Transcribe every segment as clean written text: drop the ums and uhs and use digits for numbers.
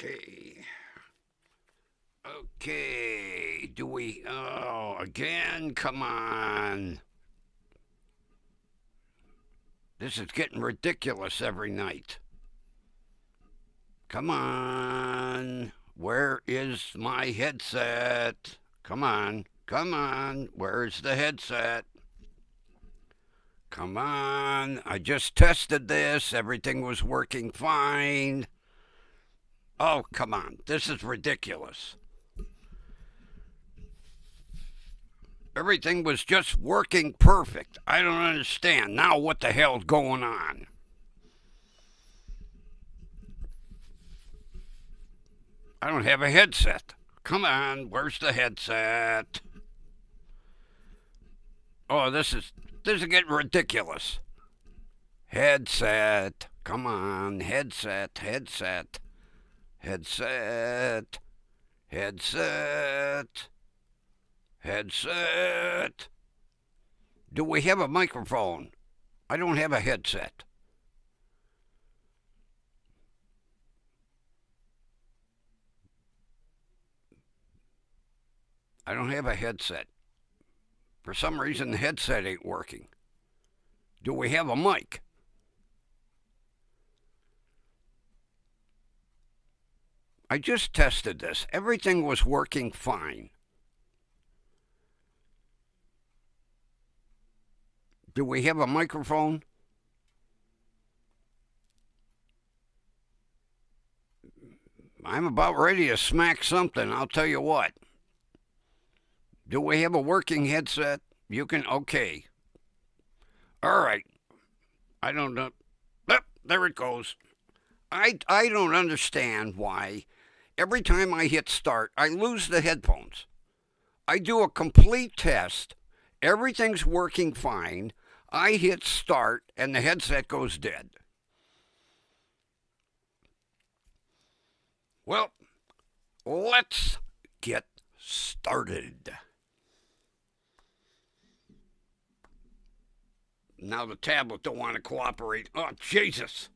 Okay. Okay. Do we. Oh, again? Come on. This is getting ridiculous every night. Come on. Where is my headset? Come on. Come on. Where's the headset? Come on. I just tested this. Everything was working fine. Oh, come on. This is ridiculous. Everything was just working perfect. I don't understand. Now what the hell's going on? I don't have a headset. Come on, where's the headset? Oh, this is getting ridiculous. Headset. Come on, headset, headset. Headset. Headset. Headset. Do we have a microphone? I don't have a headset. I don't have a headset. For some reason, the headset ain't working. Do we have a mic? I just tested this. Everything was working fine. Do we have a microphone? I'm about ready to smack something, I'll tell you what. Do we have a working headset? You can, okay. All right. I don't know. Oh, there it goes. I don't understand why every time I hit start, I lose the headphones. I do a complete test. Everything's working fine. I hit start and the headset goes dead. Well, let's get started. Now the tablet don't want to cooperate. Oh, Jesus.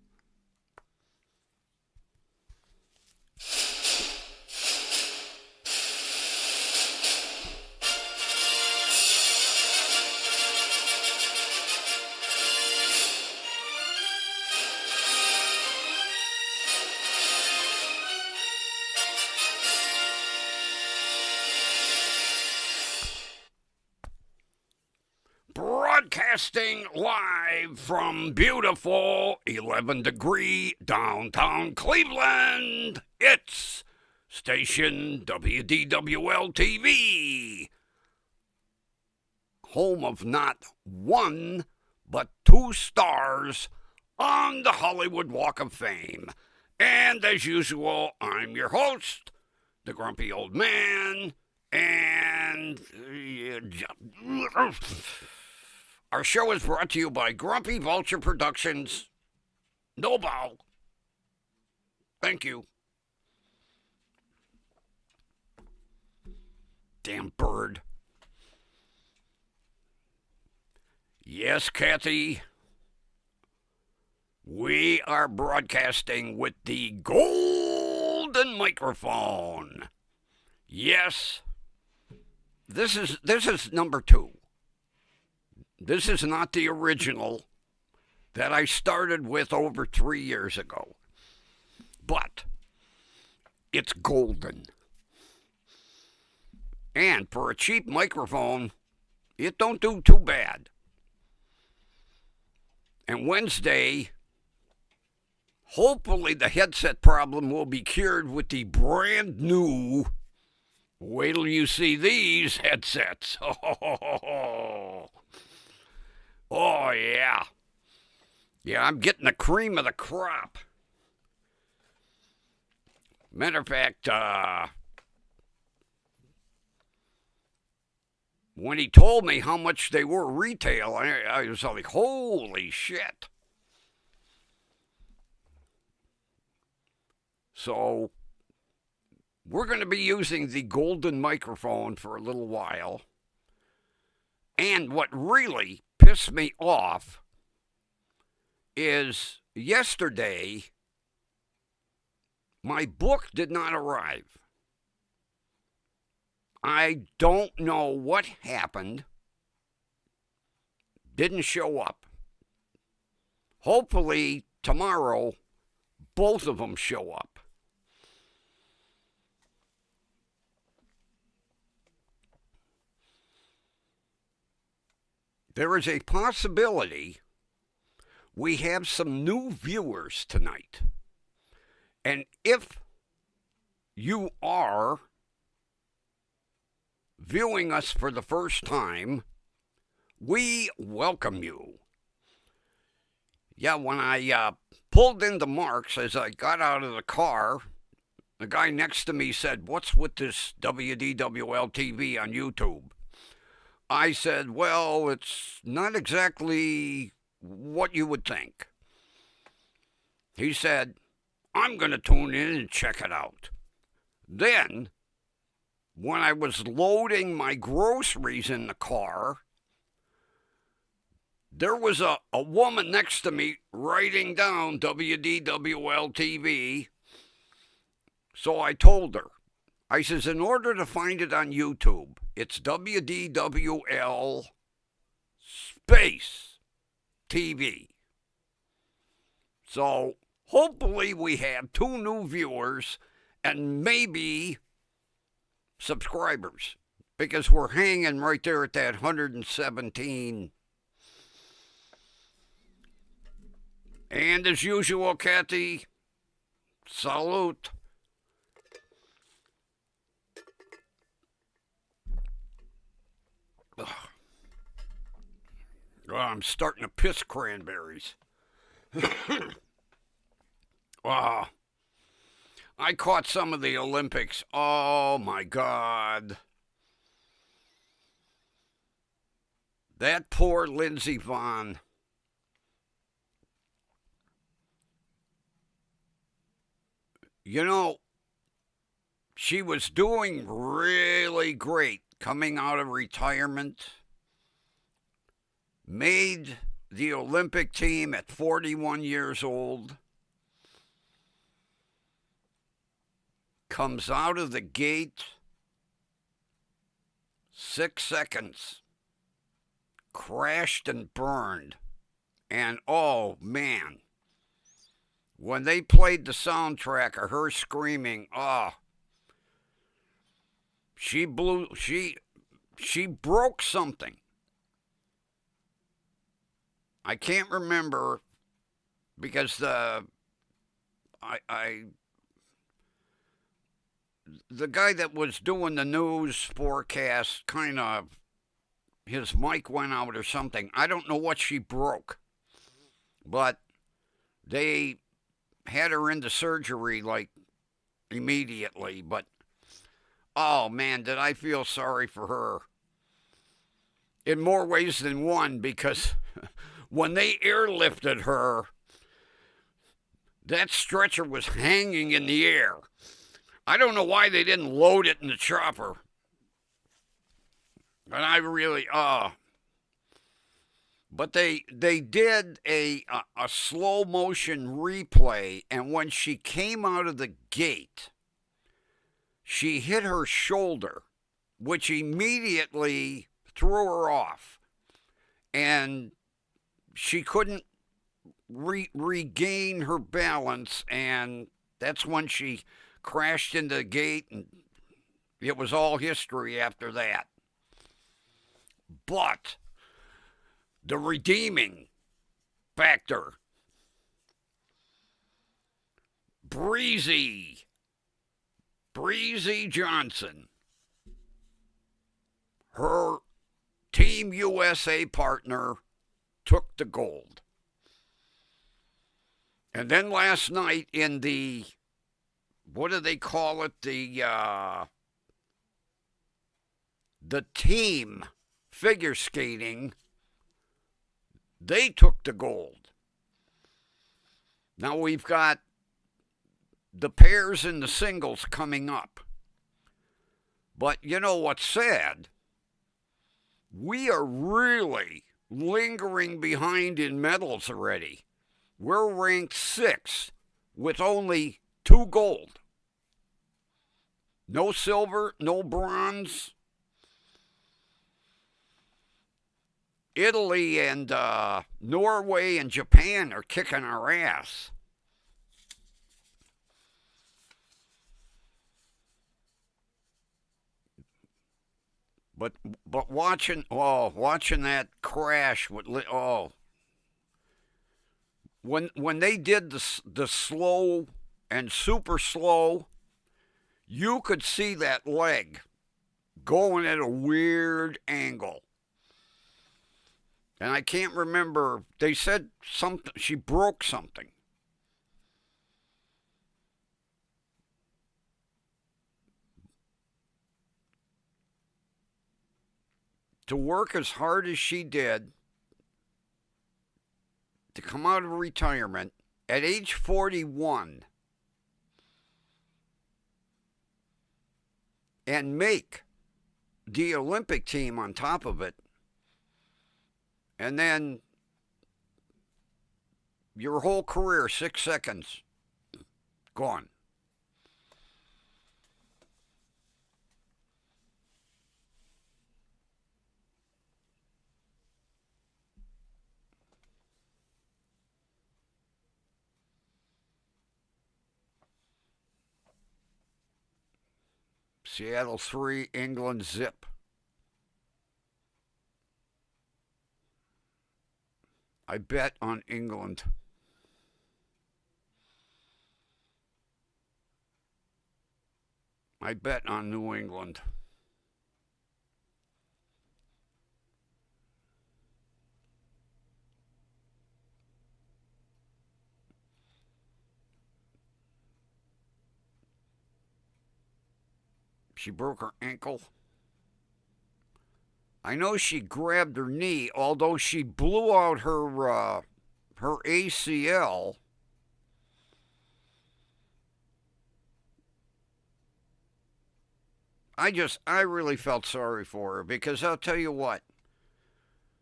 Broadcasting live from beautiful 11-degree downtown Cleveland. It's station WDWL TV, home of not one but 2 stars on the Hollywood Walk of Fame. And as usual, I'm your host, the Grumpy Old Man, and our show is brought to you by Grumpy Vulture Productions. No bow. Thank you. Damn bird. Yes, Kathy. We are broadcasting with the golden microphone. Yes. This is number 2. This is not the original that I started with over 3 years ago. But it's golden. And for a cheap microphone, it don't do too bad. And Wednesday, hopefully the headset problem will be cured with the brand new, wait till you see these headsets. Oh, yeah. Yeah, I'm getting the cream of the crop. Matter of fact, when he told me how much they were retail, I was like, holy shit. So, we're going to be using the golden microphone for a little while. And what really pissed me off is yesterday, My book did not arrive. I don't know what happened. Didn't show up. Hopefully tomorrow both of them show up. There is a possibility we have some new viewers tonight. And if you are viewing us for the first time, we welcome you. Yeah, when I pulled into Mark's as I got out of the car, the guy next to me said, "What's with this WDWL TV on YouTube?" I said, "Well, it's not exactly what you would think." He said, "I'm going to tune in and check it out." Then, when I was loading my groceries in the car, there was a woman next to me writing down WDWL TV. So I told her, I says, in order to find it on YouTube, it's WDWL space TV. So hopefully we have 2 new viewers and maybe subscribers, because we're hanging right there at that 117. And as usual, Kathy, salute. Ugh. Oh, I'm starting to piss cranberries. Oh, I caught some of the Olympics. Oh, my God. That poor Lindsey Vonn. You know, she was doing really great coming out of retirement. Made the Olympic team at 41 years old. Comes out of the gate, 6 seconds, crashed and burned. And oh, man. When they played the soundtrack of her screaming, oh, she broke something. I can't remember because the guy that was doing the news forecast kind of, his mic went out or something. I don't know what she broke, but they had her into surgery like immediately. But oh man, did I feel sorry for her in more ways than one, because when they airlifted her, that stretcher was hanging in the air. I don't know why they didn't load it in the chopper. And I really, but they did a slow motion replay, and when she came out of the gate, she hit her shoulder, which immediately threw her off, and she couldn't regain her balance, and that's when she crashed into the gate, and it was all history after that. But the redeeming factor, Breezy Johnson, her Team USA partner, took the gold. And then last night in the, what do they call it? The team figure skating, they took the gold. Now we've got the pairs and the singles coming up. But you know what's sad? We are really lingering behind in medals already. We're ranked 6th with only 2 gold. No silver, no bronze. Italy and Norway and Japan are kicking our ass. But watching that crash with when they did the slow and super slow, you could see that leg going at a weird angle. And I can't remember, they said something, she broke something. To work as hard as she did, to come out of retirement at age 41 and make the Olympic team on top of it, and then your whole career, 6 seconds, gone. Seattle 3, England zip. I bet on England. I bet on New England. She broke her ankle. I know she grabbed her knee, although she blew out her ACL. I really felt sorry for her because I'll tell you what,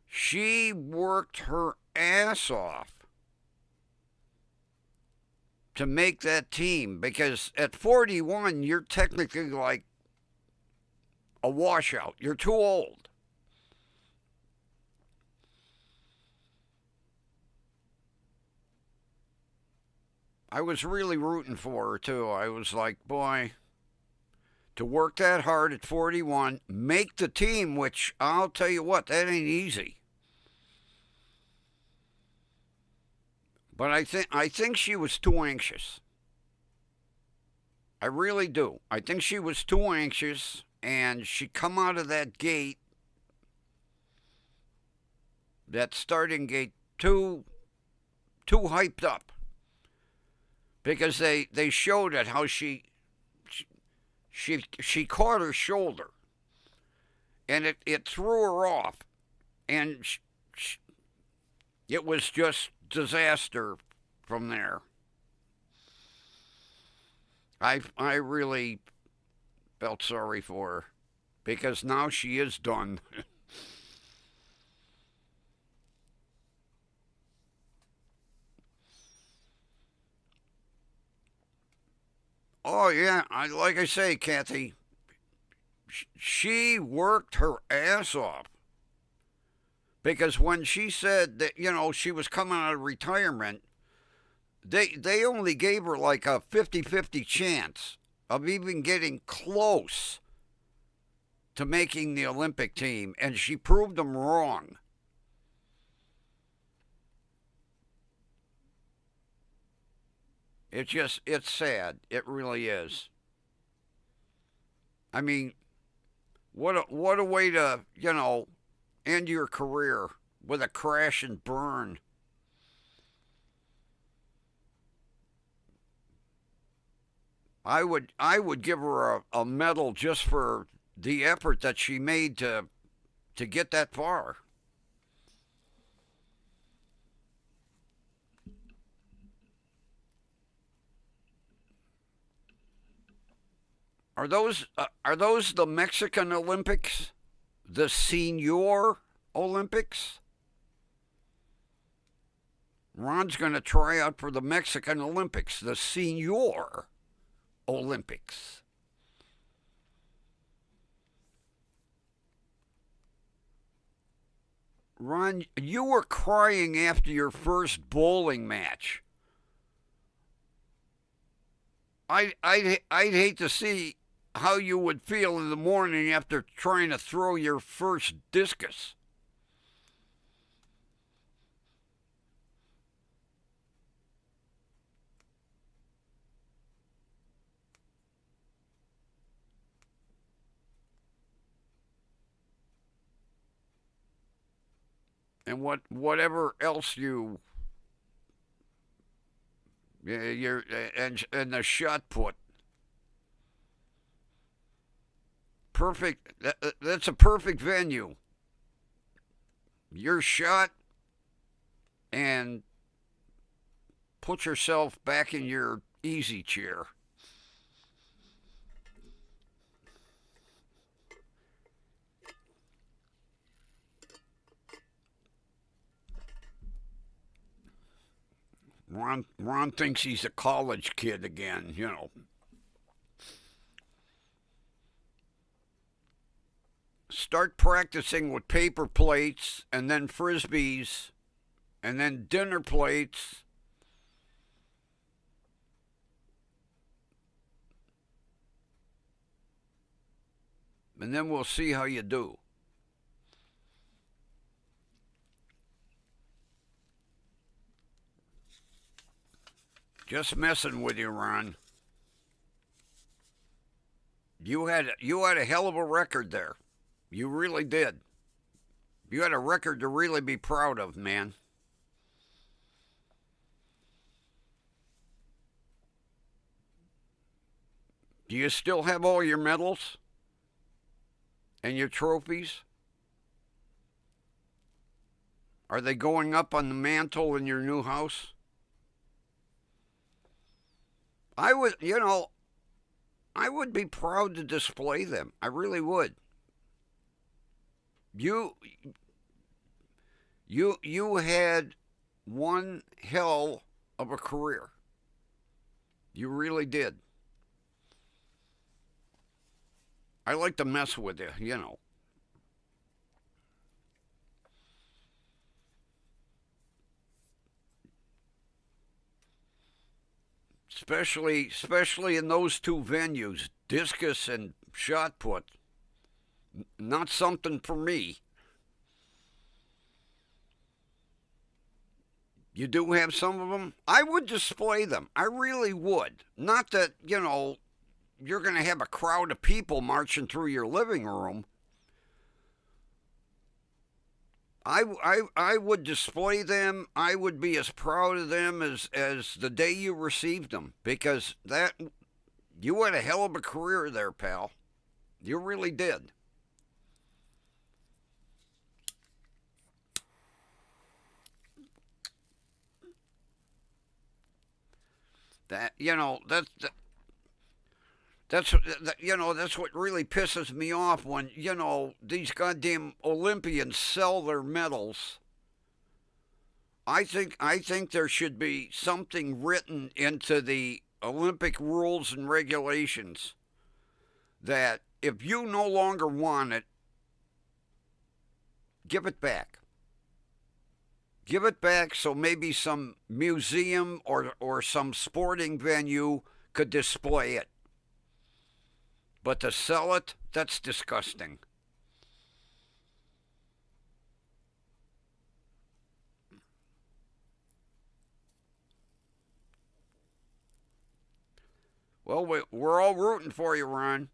she worked her ass off to make that team, because at 41, you're technically like a washout. You're too old. I was really rooting for her, too. I was like, boy, to work that hard at 41, make the team, which I'll tell you what, that ain't easy. But I think she was too anxious. I really do. I think she was too anxious, and she come out of that gate, that starting gate, too hyped up. Because they showed it how she caught her shoulder, and it threw her off, and it was just disaster from there. I really felt sorry for her, because now she is done. Oh yeah, like I say, Kathy, she worked her ass off. Because when she said that, she was coming out of retirement, they only gave her like a 50-50 chance of even getting close to making the Olympic team, and she proved them wrong. It's sad. It really is. I mean, what a way to, end your career with a crash and burn. I would give her a medal just for the effort that she made to get that far. Are those the Mexican Olympics? The Senior Olympics? Ron's going to try out for the Mexican Olympics, the Senior. Olympics. Ron, you were crying after your first bowling match. I'd hate to see how you would feel in the morning after trying to throw your first discus. And whatever else you you're and the shot put. Perfect. That's a perfect venue. Your shot and put yourself back in your easy chair. Ron thinks he's a college kid again, you know. Start practicing with paper plates and then frisbees and then dinner plates. And then we'll see how you do. Just messing with you, Ron. You had a hell of a record there. You really did. You had a record to really be proud of, man. Do you still have all your medals and your trophies? Are they going up on the mantle in your new house? I would be proud to display them. I really would. You you had one hell of a career. You really did. I like to mess with you, you know. Especially in those two venues, discus and shot put. Not something for me. You do have some of them? I would display them. I really would. Not that, you're going to have a crowd of people marching through your living room. I would display them. I would be as proud of them as the day you received them, because you had a hell of a career there, pal. You really did. That that's what really pisses me off when these goddamn Olympians sell their medals. I think there should be something written into the Olympic rules and regulations that if you no longer want it, give it back. Give it back so maybe some museum or some sporting venue could display it. But to sell it, that's disgusting. Well, we're all rooting for you, Ron.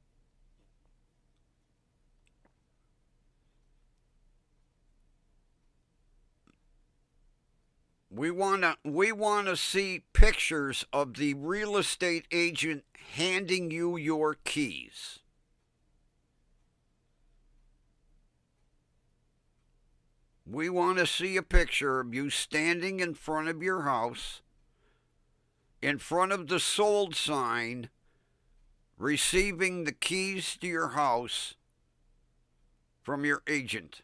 We wanna see pictures of the real estate agent handing you your keys. We want to see a picture of you standing in front of your house, in front of the sold sign, receiving the keys to your house from your agent.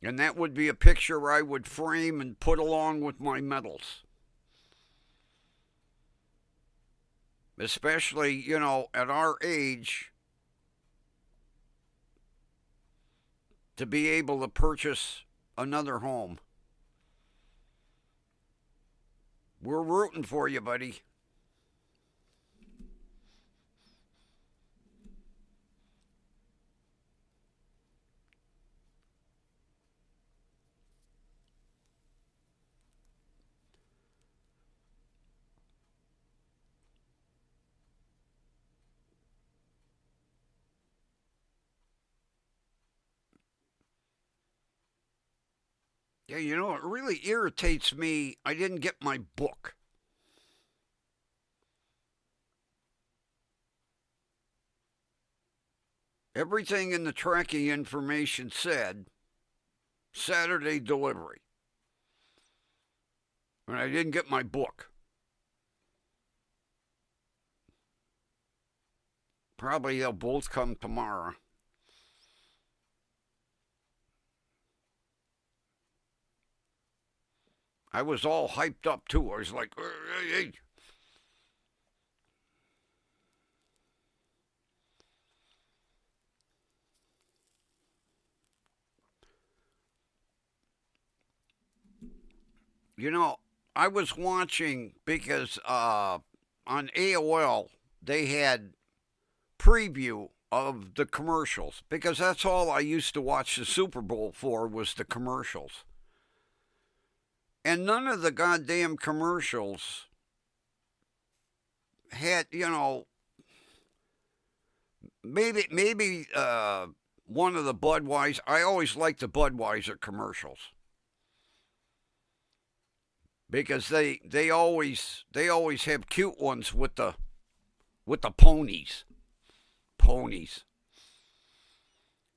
And that would be a picture I would frame and put along with my medals. especially, at our age, to be able to purchase another home. We're rooting for you, buddy. Yeah, it really irritates me. I didn't get my book. Everything in the tracking information said Saturday delivery. And I didn't get my book. Probably they'll both come tomorrow. I was all hyped up too. I was like, hey. You know, I was watching because on AOL they had preview of the commercials because that's all I used to watch the Super Bowl for was the commercials. And none of the goddamn commercials had, maybe one of the Budweiser. I always liked the Budweiser commercials because they always have cute ones with the ponies,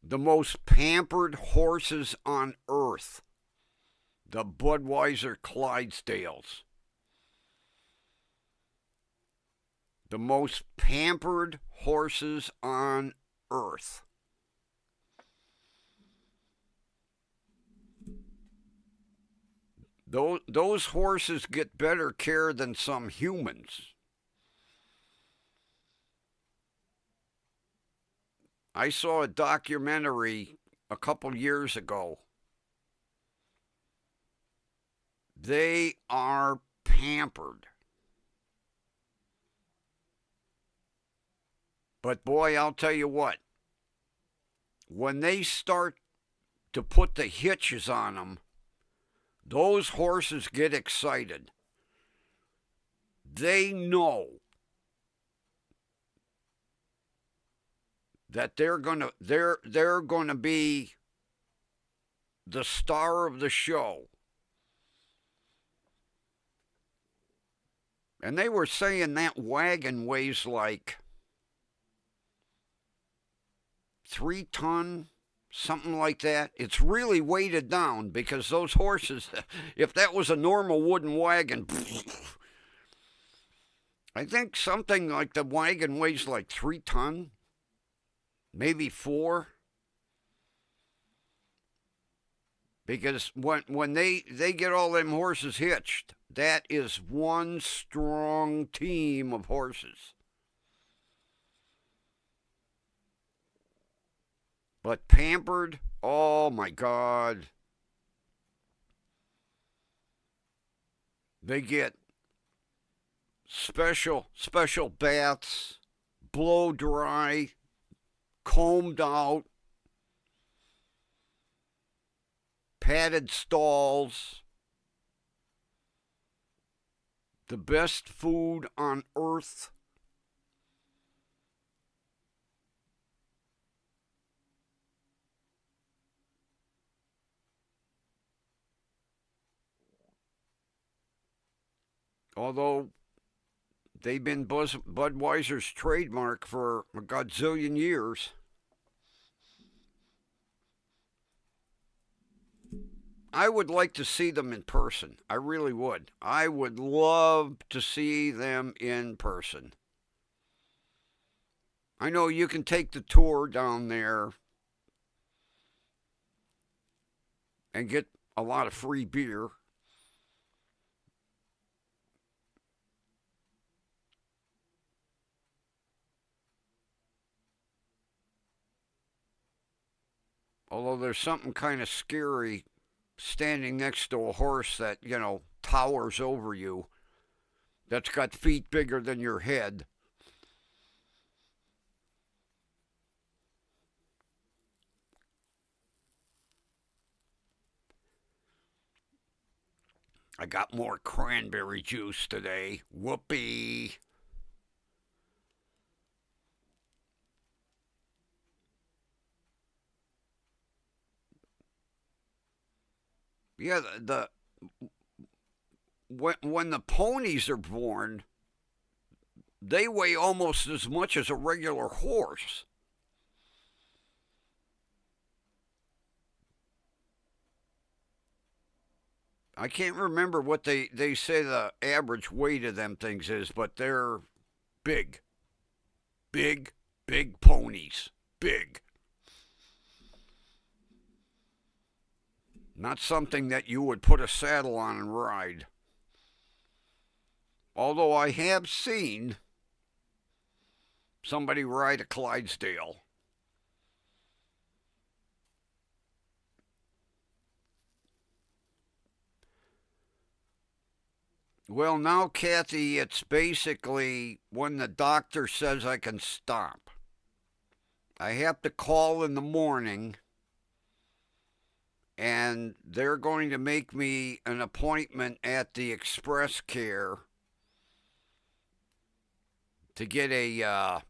the most pampered horses on earth, the Budweiser Clydesdales, the most pampered horses on earth. Those horses get better care than some humans. I saw a documentary a couple years ago. They are pampered. But boy, I'll tell you what, when they start to put the hitches on them, those horses get excited. They know that they're gonna be the star of the show. And they were saying that wagon weighs like 3 ton, something like that. It's really weighted down because those horses, if that was a normal wooden wagon, I think something like the wagon weighs like 3 ton, maybe 4. Because when they get all them horses hitched, that is one strong team of horses. But pampered, oh my God. They get special baths, blow dry, combed out, padded stalls, the best food on earth. Although they've been Budweiser's trademark for a godzillion years. I would like to see them in person. I really would. I would love to see them in person. I know you can take the tour down there and get a lot of free beer. Although there's something kind of scary standing next to a horse that, towers over you, that's got feet bigger than your head. I got more cranberry juice today. Whoopee. Yeah, when the ponies are born, they weigh almost as much as a regular horse. I can't remember what they say the average weight of them things is, but they're big. Big, big ponies. Big. Not something that you would put a saddle on and ride. Although I have seen somebody ride a Clydesdale. Well, now, Kathy, it's basically when the doctor says I can stop. I have to call in the morning, and they're going to make me an appointment at the Express Care to get a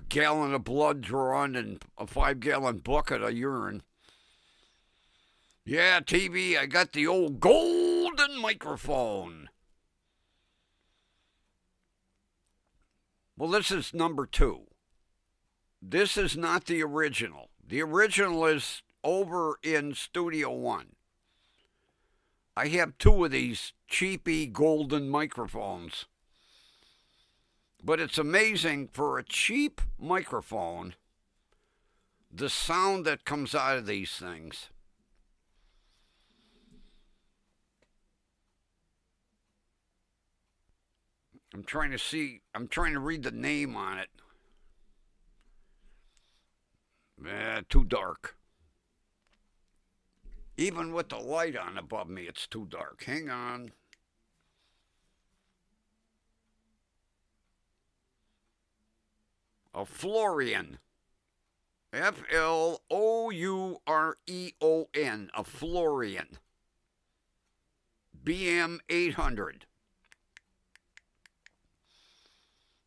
gallon of blood drawn and a 5-gallon bucket of urine. Yeah, TV, I got the old golden microphone. Well, this is number 2. This is not the original. The original is over in Studio One. I have 2 of these cheapy golden microphones. But it's amazing for a cheap microphone, the sound that comes out of these things. I'm trying to read the name on it. Too dark. Even with the light on above me, it's too dark. Hang on. A Florian. Floureon. A Florian. BM 800.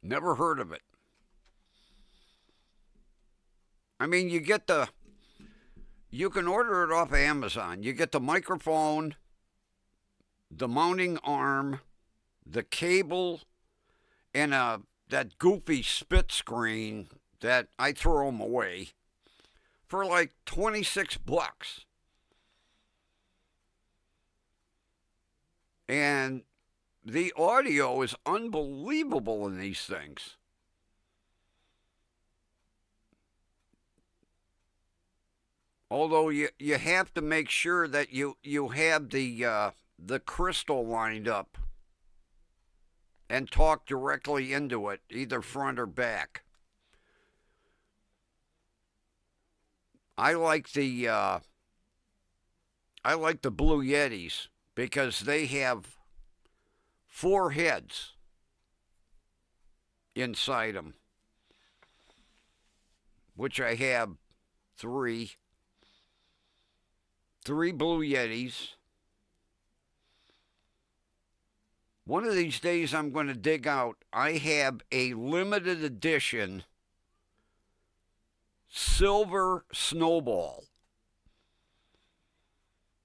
Never heard of it. I mean, you can order it off Amazon. You get the microphone, the mounting arm, the cable, and that goofy spit screen that I throw them away for like $26. And the audio is unbelievable in these things. Although you have to make sure that you have the crystal lined up and talk directly into it, either front or back. I like the Blue Yetis because they have 4 heads inside them, which I have 3 Blue Yetis. One of these days I'm going to dig out. I have a limited edition silver snowball.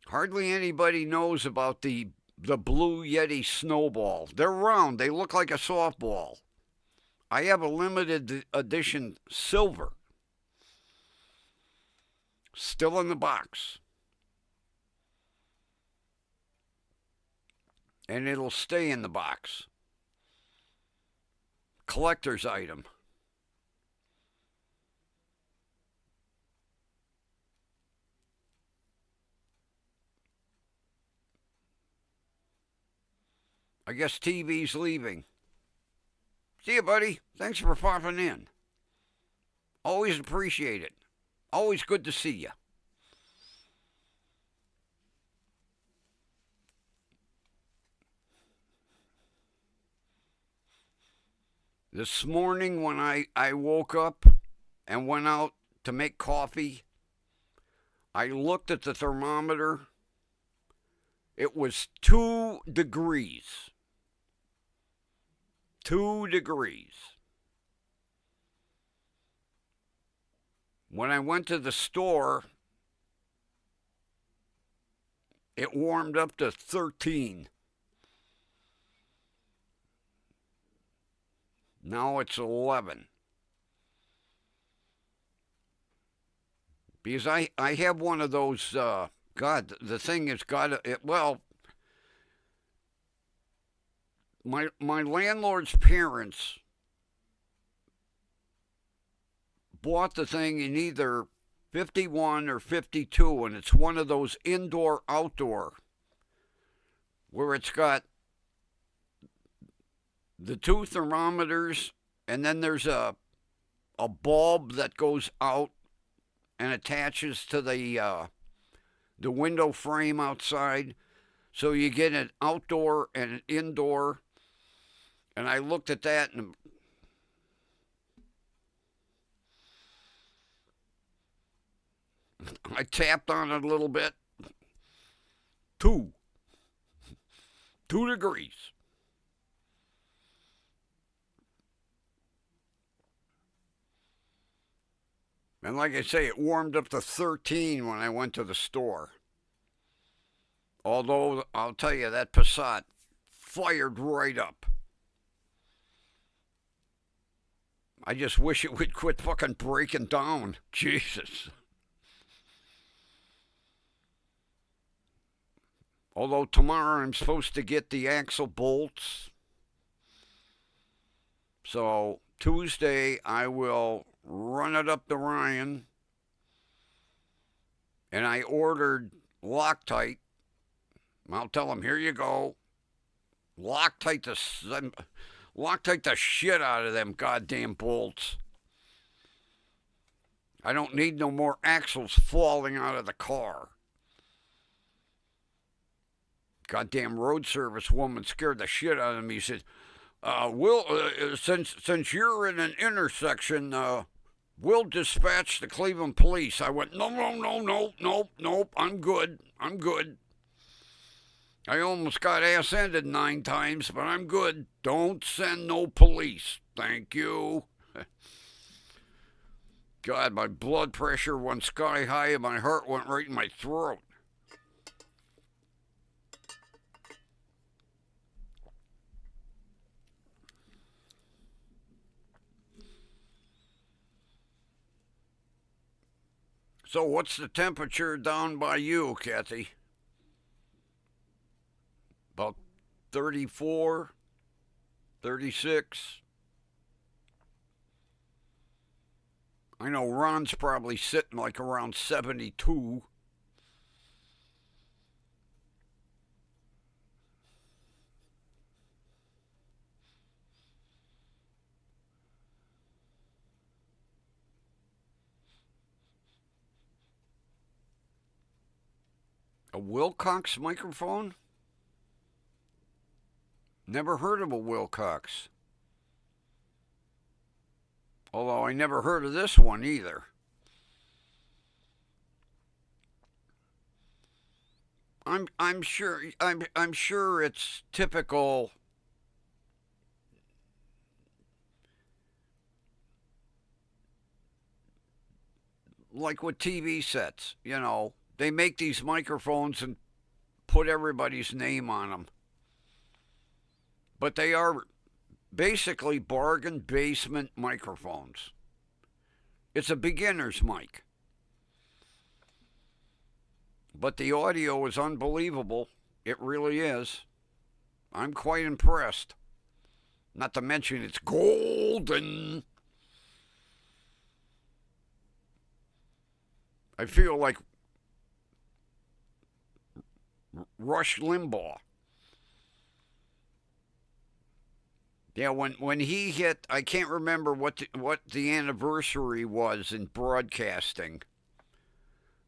Hardly anybody knows about the Blue Yeti snowball. They're round. They look like a softball. I have a limited edition silver. Still in the box. And it'll stay in the box. Collector's item. I guess TV's leaving. See you, buddy. Thanks for popping in. Always appreciate it. Always good to see you. This morning when I woke up and went out to make coffee, I looked at the thermometer. It was 2 degrees. 2 degrees. When I went to the store, it warmed up to 13. Now it's 11. Because I have one of those, God, the thing has got to, well, my landlord's parents bought the thing in either 51 or 52, and it's one of those indoor-outdoor where it's got the 2 thermometers, and then there's a bulb that goes out and attaches to the window frame outside. So you get an outdoor and an indoor. And I looked at that and I tapped on it a little bit. 2 degrees. And like I say, it warmed up to 13 when I went to the store. Although, I'll tell you, that Passat fired right up. I just wish it would quit fucking breaking down. Jesus. Although tomorrow I'm supposed to get the axle bolts. So Tuesday I will run it up to Ryan. And I ordered Loctite. I'll tell him, here you go. Loctite the shit out of them goddamn bolts. I don't need no more axles falling out of the car. Goddamn road service woman scared the shit out of me. He said, since you're in an intersection, we'll dispatch the Cleveland police. I went, nope, I'm good. I almost got ass-ended 9 times, but I'm good. Don't send no police. Thank you. God, my blood pressure went sky high and my heart went right in my throat. So what's the temperature down by you, Kathy? About 34, 36. I know Ron's probably sitting like around 72. A Wilcox microphone? Never heard of a Wilcox. Although I never heard of this one either. I'm sure it's typical. Like with TV sets, you know, they make these microphones and put everybody's name on them. But they are basically bargain basement microphones. It's a beginner's mic. But the audio is unbelievable. It really is. I'm quite impressed. Not to mention it's golden. I feel like Rush Limbaugh. Yeah, when he hit, I can't remember what the anniversary was in broadcasting.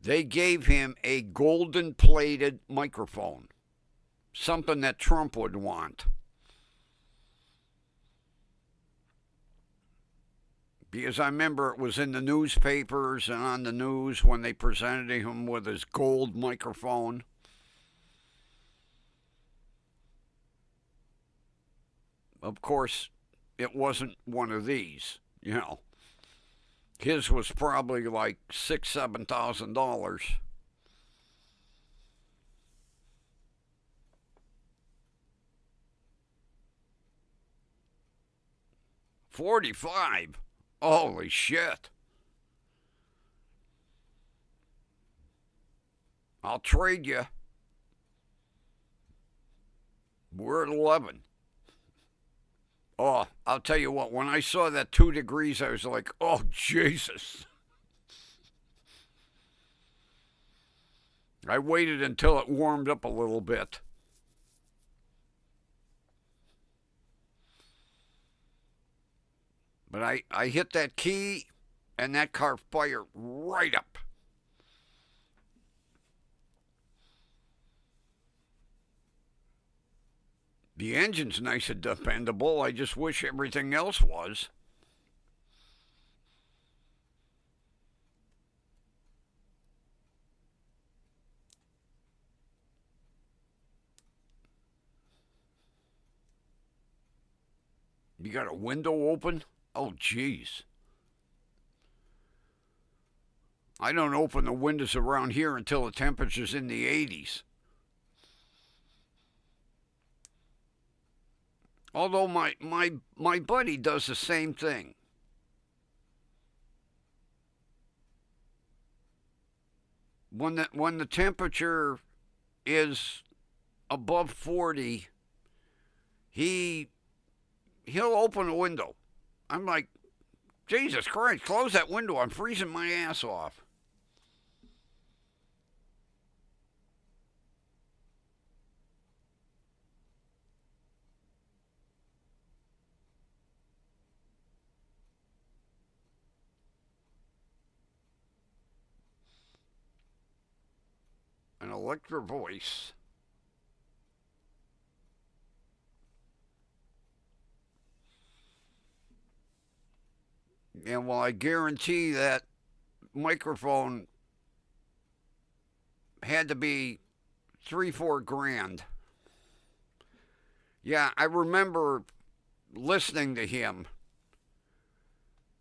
They gave him a golden plated microphone, something that Trump would want. Because I remember it was in the newspapers and on the news when they presented him with his gold microphone. Of course, it wasn't one of these, you know. His was probably like $6,000, $7,000. 45. Holy shit. I'll trade you. We're at 11. Oh, I'll tell you what, when I saw that 2 degrees, I was like, oh, Jesus. I waited until it warmed up a little bit. But I hit that key, and that car fired right up. The engine's nice and dependable. I just wish everything else was. You got a window open? Oh, jeez. I don't open the windows around here until the temperature's in the 80s. Although my buddy does the same thing. When the temperature is above 40, he'll open a window. I'm like, Jesus Christ, close that window. I'm freezing my ass off. An electric voice. And well, I guarantee that microphone had to be 3, 4 grand. Yeah, I remember listening to him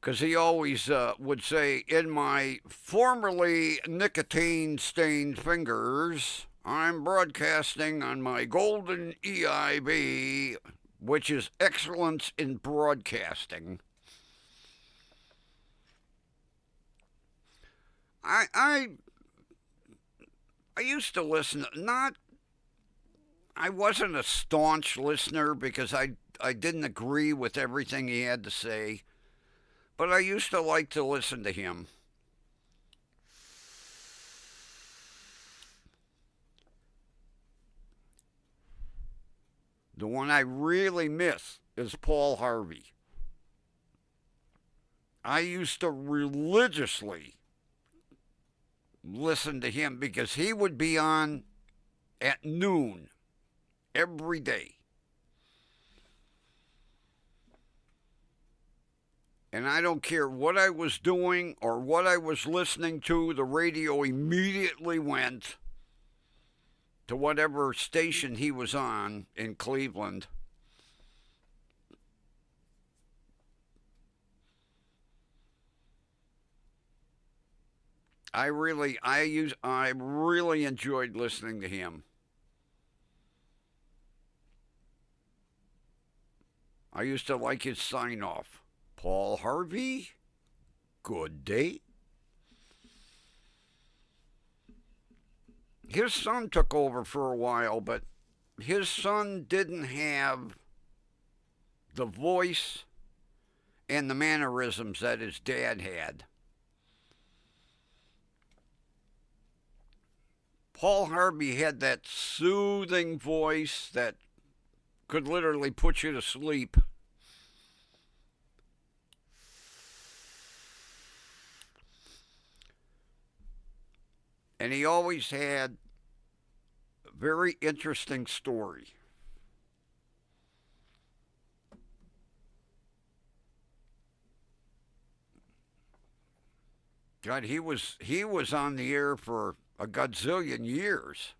because he always would say, in my formerly nicotine stained fingers, I'm broadcasting on my golden EIB, which is excellence in broadcasting. I used to listen. I wasn't a staunch listener because I didn't agree with everything he had to say, but I used to like to listen to him. The one I really miss is Paul Harvey. I used to religiously listen to him because he would be on at noon every day. And I don't care what I was doing or what I was listening to, the radio immediately went to whatever station he was on in Cleveland. I really enjoyed listening to him. I used to like his sign off. Paul Harvey, good day. His son took over for a while, but his son didn't have the voice and the mannerisms that his dad had. Paul Harvey had that soothing voice that could literally put you to sleep. and he always had a very interesting story. God, he was on the air for a godzillion years.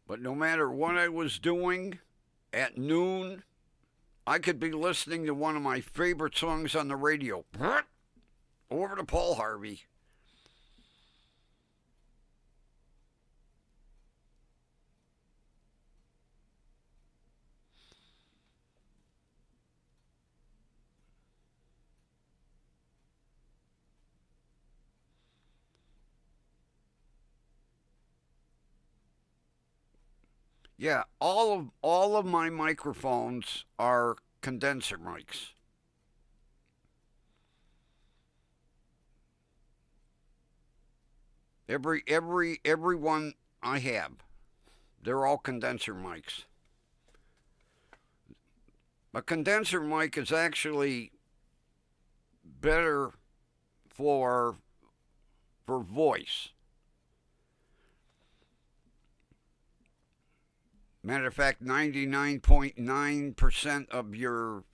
But no matter what I was doing at noon, I could be listening to one of my favorite songs on the radio. Over to Paul Harvey. Yeah, all of my microphones are condenser mics. Every one I have, they're all condenser mics. A condenser mic is actually better for for voice. Matter of fact, 99.9% of your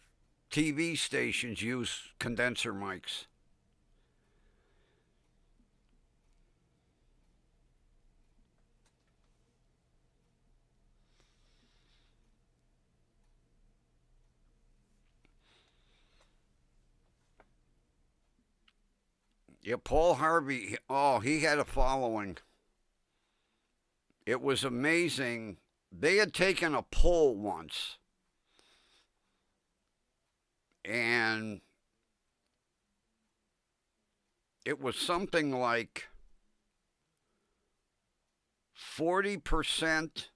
TV stations use condenser mics. Yeah, Paul Harvey, oh, he had a following. It was amazing. They had taken a poll once, and it was something like 40%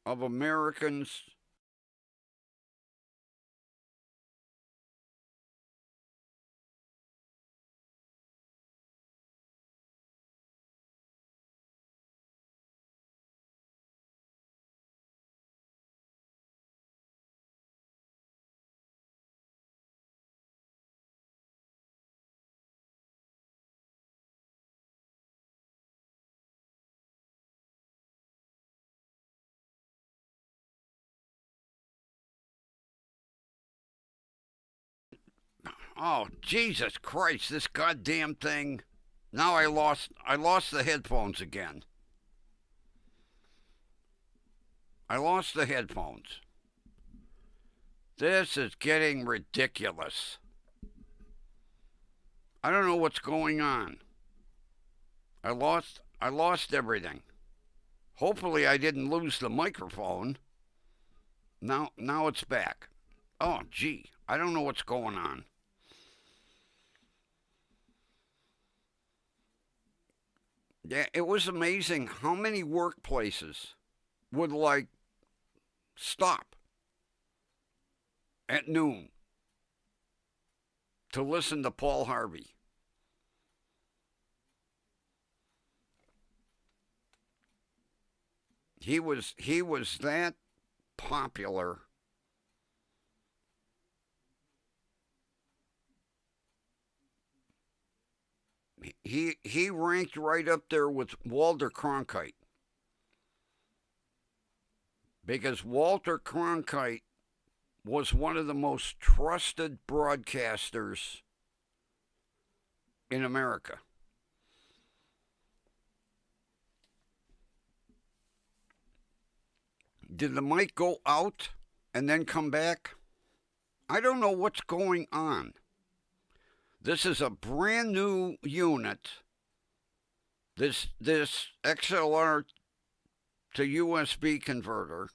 of Americans. Oh, Jesus Christ, this goddamn thing. Now I lost the headphones again. I lost the headphones. This is getting ridiculous. I don't know what's going on. I lost everything. Hopefully I didn't lose the microphone. Now it's back. Oh gee, I don't know what's going on. Yeah, it was amazing how many workplaces would like stop at noon to listen to Paul Harvey. He was that popular. He ranked right up there with Walter Cronkite because Walter Cronkite was one of the most trusted broadcasters in America. Did the mic go out and then come back? I don't know what's going on. This is a brand new unit. This XLR to USB converter.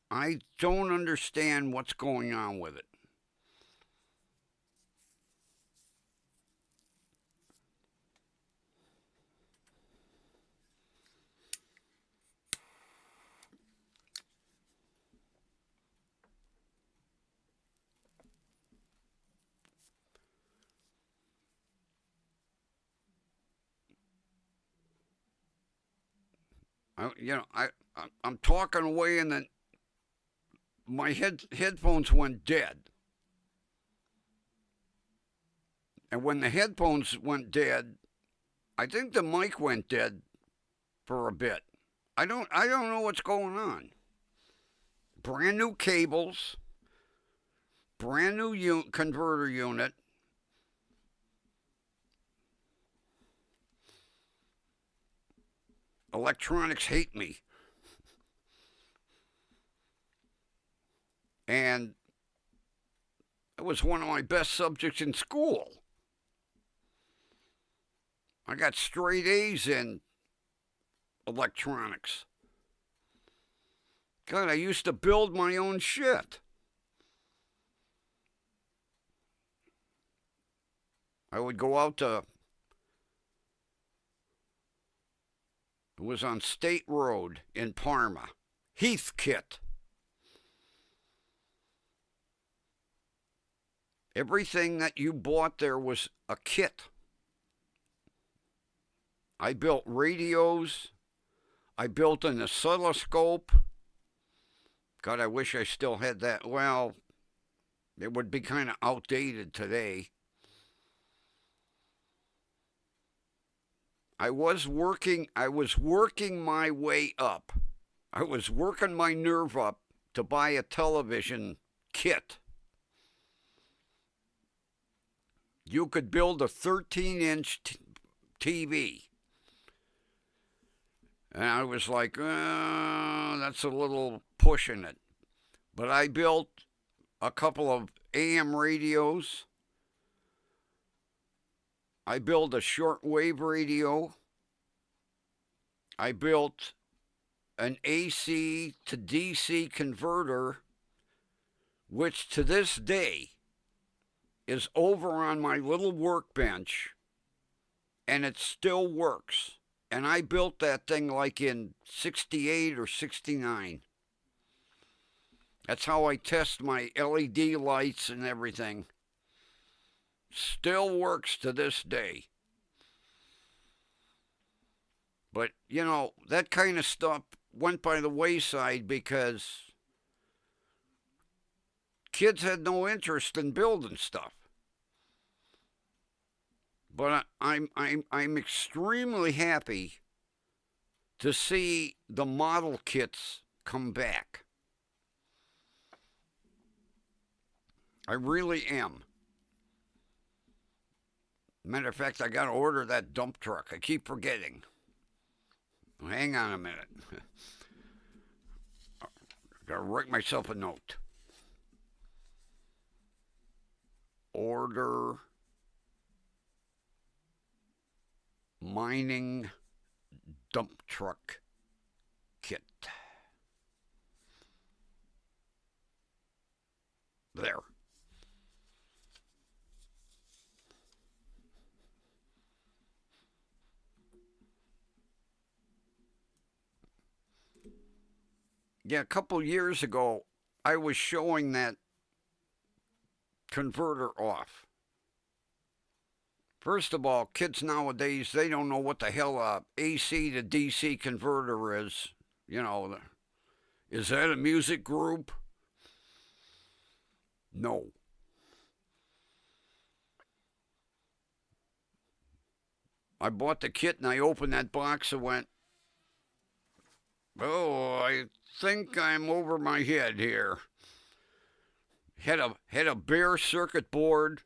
I don't understand what's going on with it. I'm talking away, and then my headphones went dead. And when the headphones went dead, I think the mic went dead for a bit. I don't know what's going on. Brand new cables, brand new converter unit. Electronics hate me. And it was one of my best subjects in school. I got straight A's in electronics. God, I used to build my own shit. I would go out to, it was on State Road in Parma, Heathkit. Everything that you bought there was a kit. I built radios. I built an oscilloscope. God, I wish I still had that. Well, it would be kind of outdated today. I was working my way up. I was working my nerve up to buy a television kit. You could build a 13-inch TV. And I was like, that's a little pushing it. But I built a couple of AM radios. I built a shortwave radio. I built an AC to DC converter, which to this day is over on my little workbench, and it still works. And I built that thing like in 68 or 69. That's how I test my LED lights and everything. Still works to this day. But, you know, that kind of stuff went by the wayside because kids had no interest in building stuff. But I'm extremely happy to see the model kits come back. I really am. Matter of fact, I got to order that dump truck. I keep forgetting. Hang on a minute. Got to write myself a note. Order mining dump truck kit. There. Yeah, a couple years ago, I was showing that converter off. First of all, kids nowadays, they don't know what the hell a AC to DC converter is. You know, is that a music group? No. I bought the kit and I opened that box and went, oh, I think I'm over my head here. Had a bare circuit board,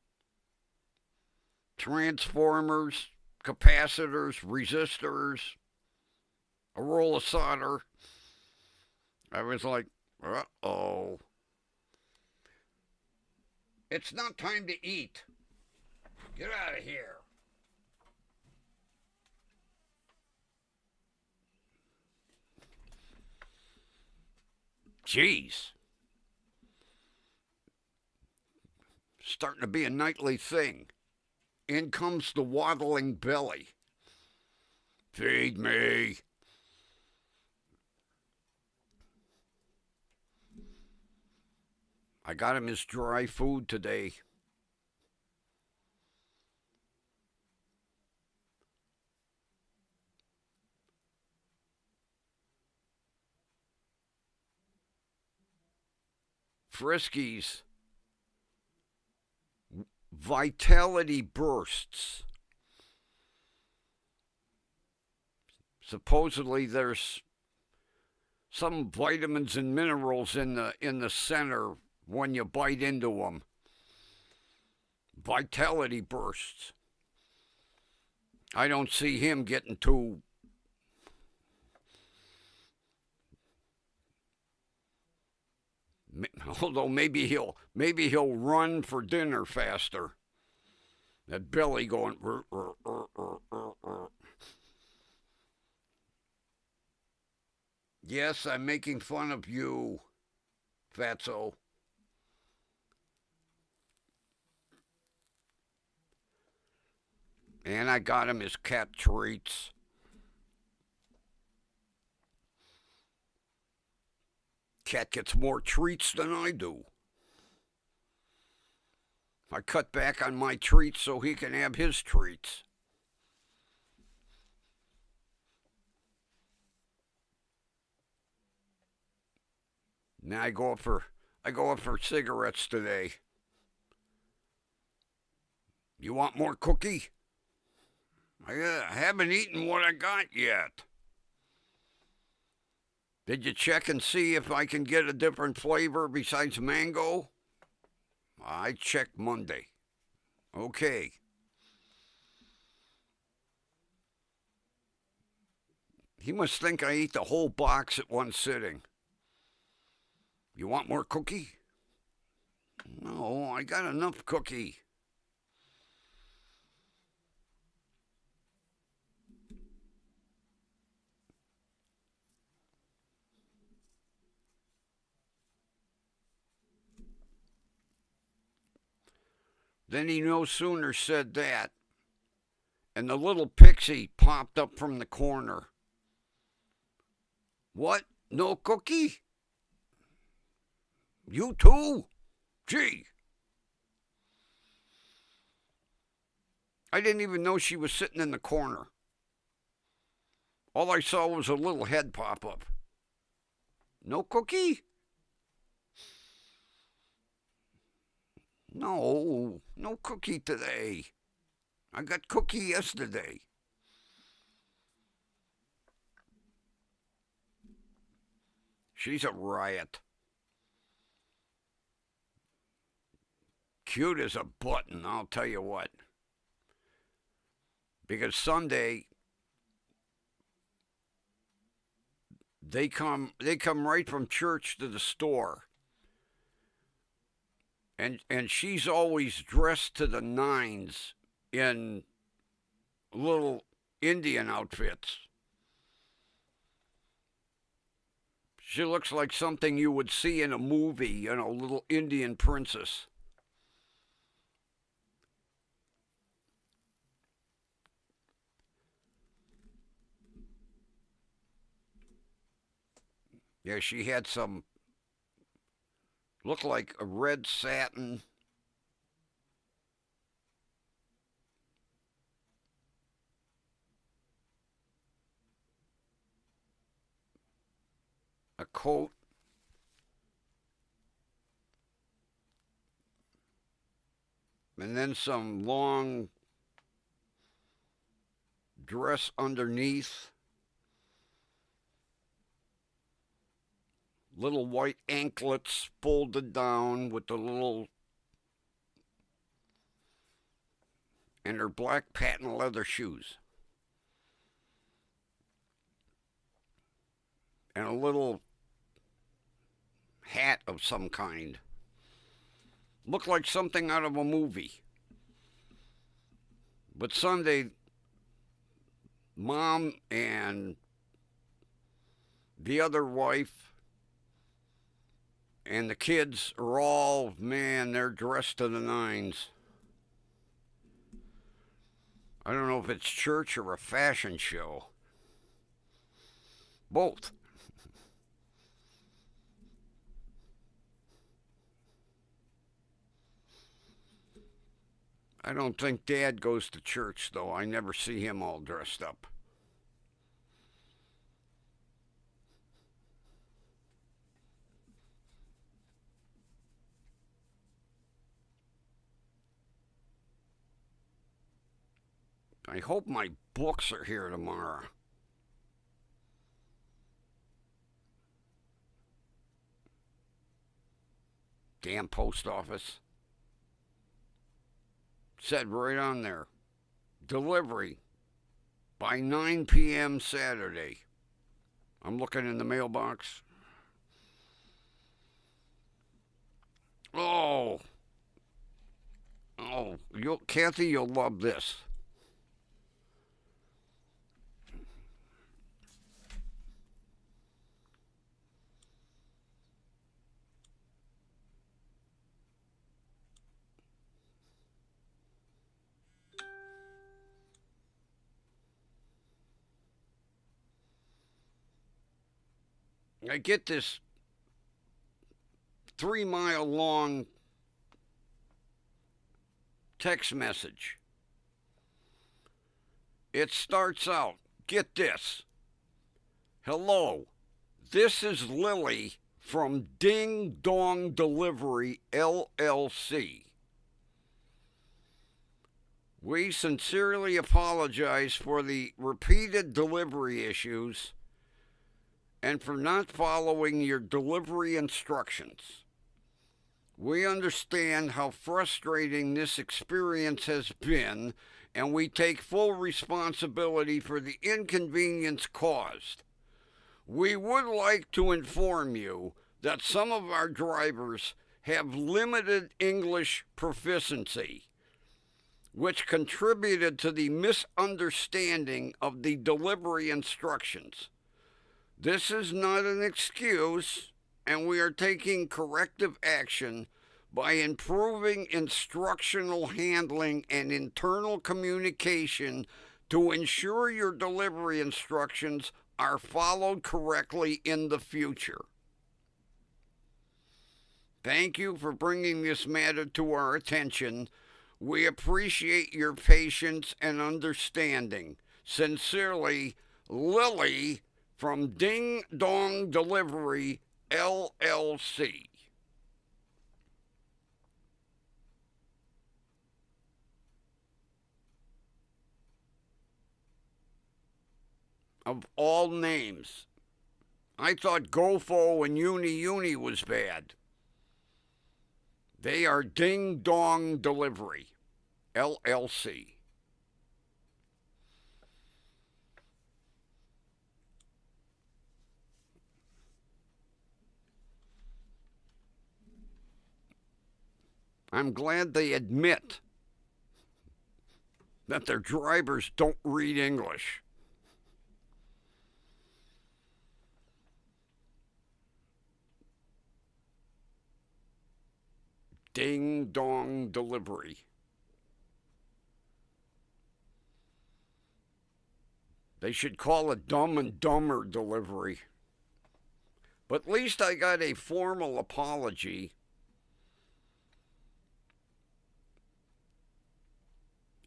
transformers, capacitors, resistors, a roll of solder. I was like, uh-oh. It's not time to eat. Get out of here. Jeez. Starting to be a nightly thing. In comes the waddling belly. Feed me. I got him his dry food today. Friskies Vitality Bursts. Supposedly there's some vitamins and minerals in the center when you bite into them. Vitality Bursts. I don't see him getting too although maybe he'll run for dinner faster. That belly going. Yes, I'm making fun of you, Fatso. And I got him his cat treats. Cat gets more treats than I do. I cut back on my treats so he can have his treats. Now I go up for cigarettes today. You want more cookie? I haven't eaten what I got yet. Did you check and see if I can get a different flavor besides mango? I checked Monday. Okay. He must think I ate the whole box at one sitting. You want more cookie? No, I got enough cookie. Then he no sooner said that, and the little pixie popped up from the corner. What? No cookie? You too? Gee. I didn't even know she was sitting in the corner. All I saw was a little head pop up. No cookie? No cookie today. I got cookie yesterday. She's a riot. Cute as a button, I'll tell you what. Because Sunday they come right from church to the store. And she's always dressed to the nines in little Indian outfits. She looks like something you would see in a movie, little Indian princess. Yeah, she had some, looked like a red satin. A coat. And then some long dress underneath. Little white anklets folded down with the little, and her black patent leather shoes. And a little hat of some kind. Looked like something out of a movie. But Sunday, Mom and the other wife and the kids are all, man, they're dressed to the nines. I don't know if it's church or a fashion show. Both. I don't think Dad goes to church, though. I never see him all dressed up. I hope my books are here tomorrow. Damn post office. Said right on there. Delivery by 9 p.m. Saturday. I'm looking in the mailbox. Oh, Kathy, you'll love this. I get this 3-mile long text message. It starts out, get this. Hello, this is Lily from Ding Dong Delivery LLC. We sincerely apologize for the repeated delivery issues and for not following your delivery instructions. We understand how frustrating this experience has been, and we take full responsibility for the inconvenience caused. We would like to inform you that some of our drivers have limited English proficiency, which contributed to the misunderstanding of the delivery instructions. This is not an excuse, and we are taking corrective action by improving instructional handling and internal communication to ensure your delivery instructions are followed correctly in the future. Thank you for bringing this matter to our attention. We appreciate your patience and understanding. Sincerely, Lily from Ding Dong Delivery LLC. Of all names, I thought Goffe and Uni was bad. They are Ding Dong Delivery LLC. I'm glad they admit that their drivers don't read English. Ding Dong Delivery. They should call it Dumb and Dumber Delivery. But at least I got a formal apology.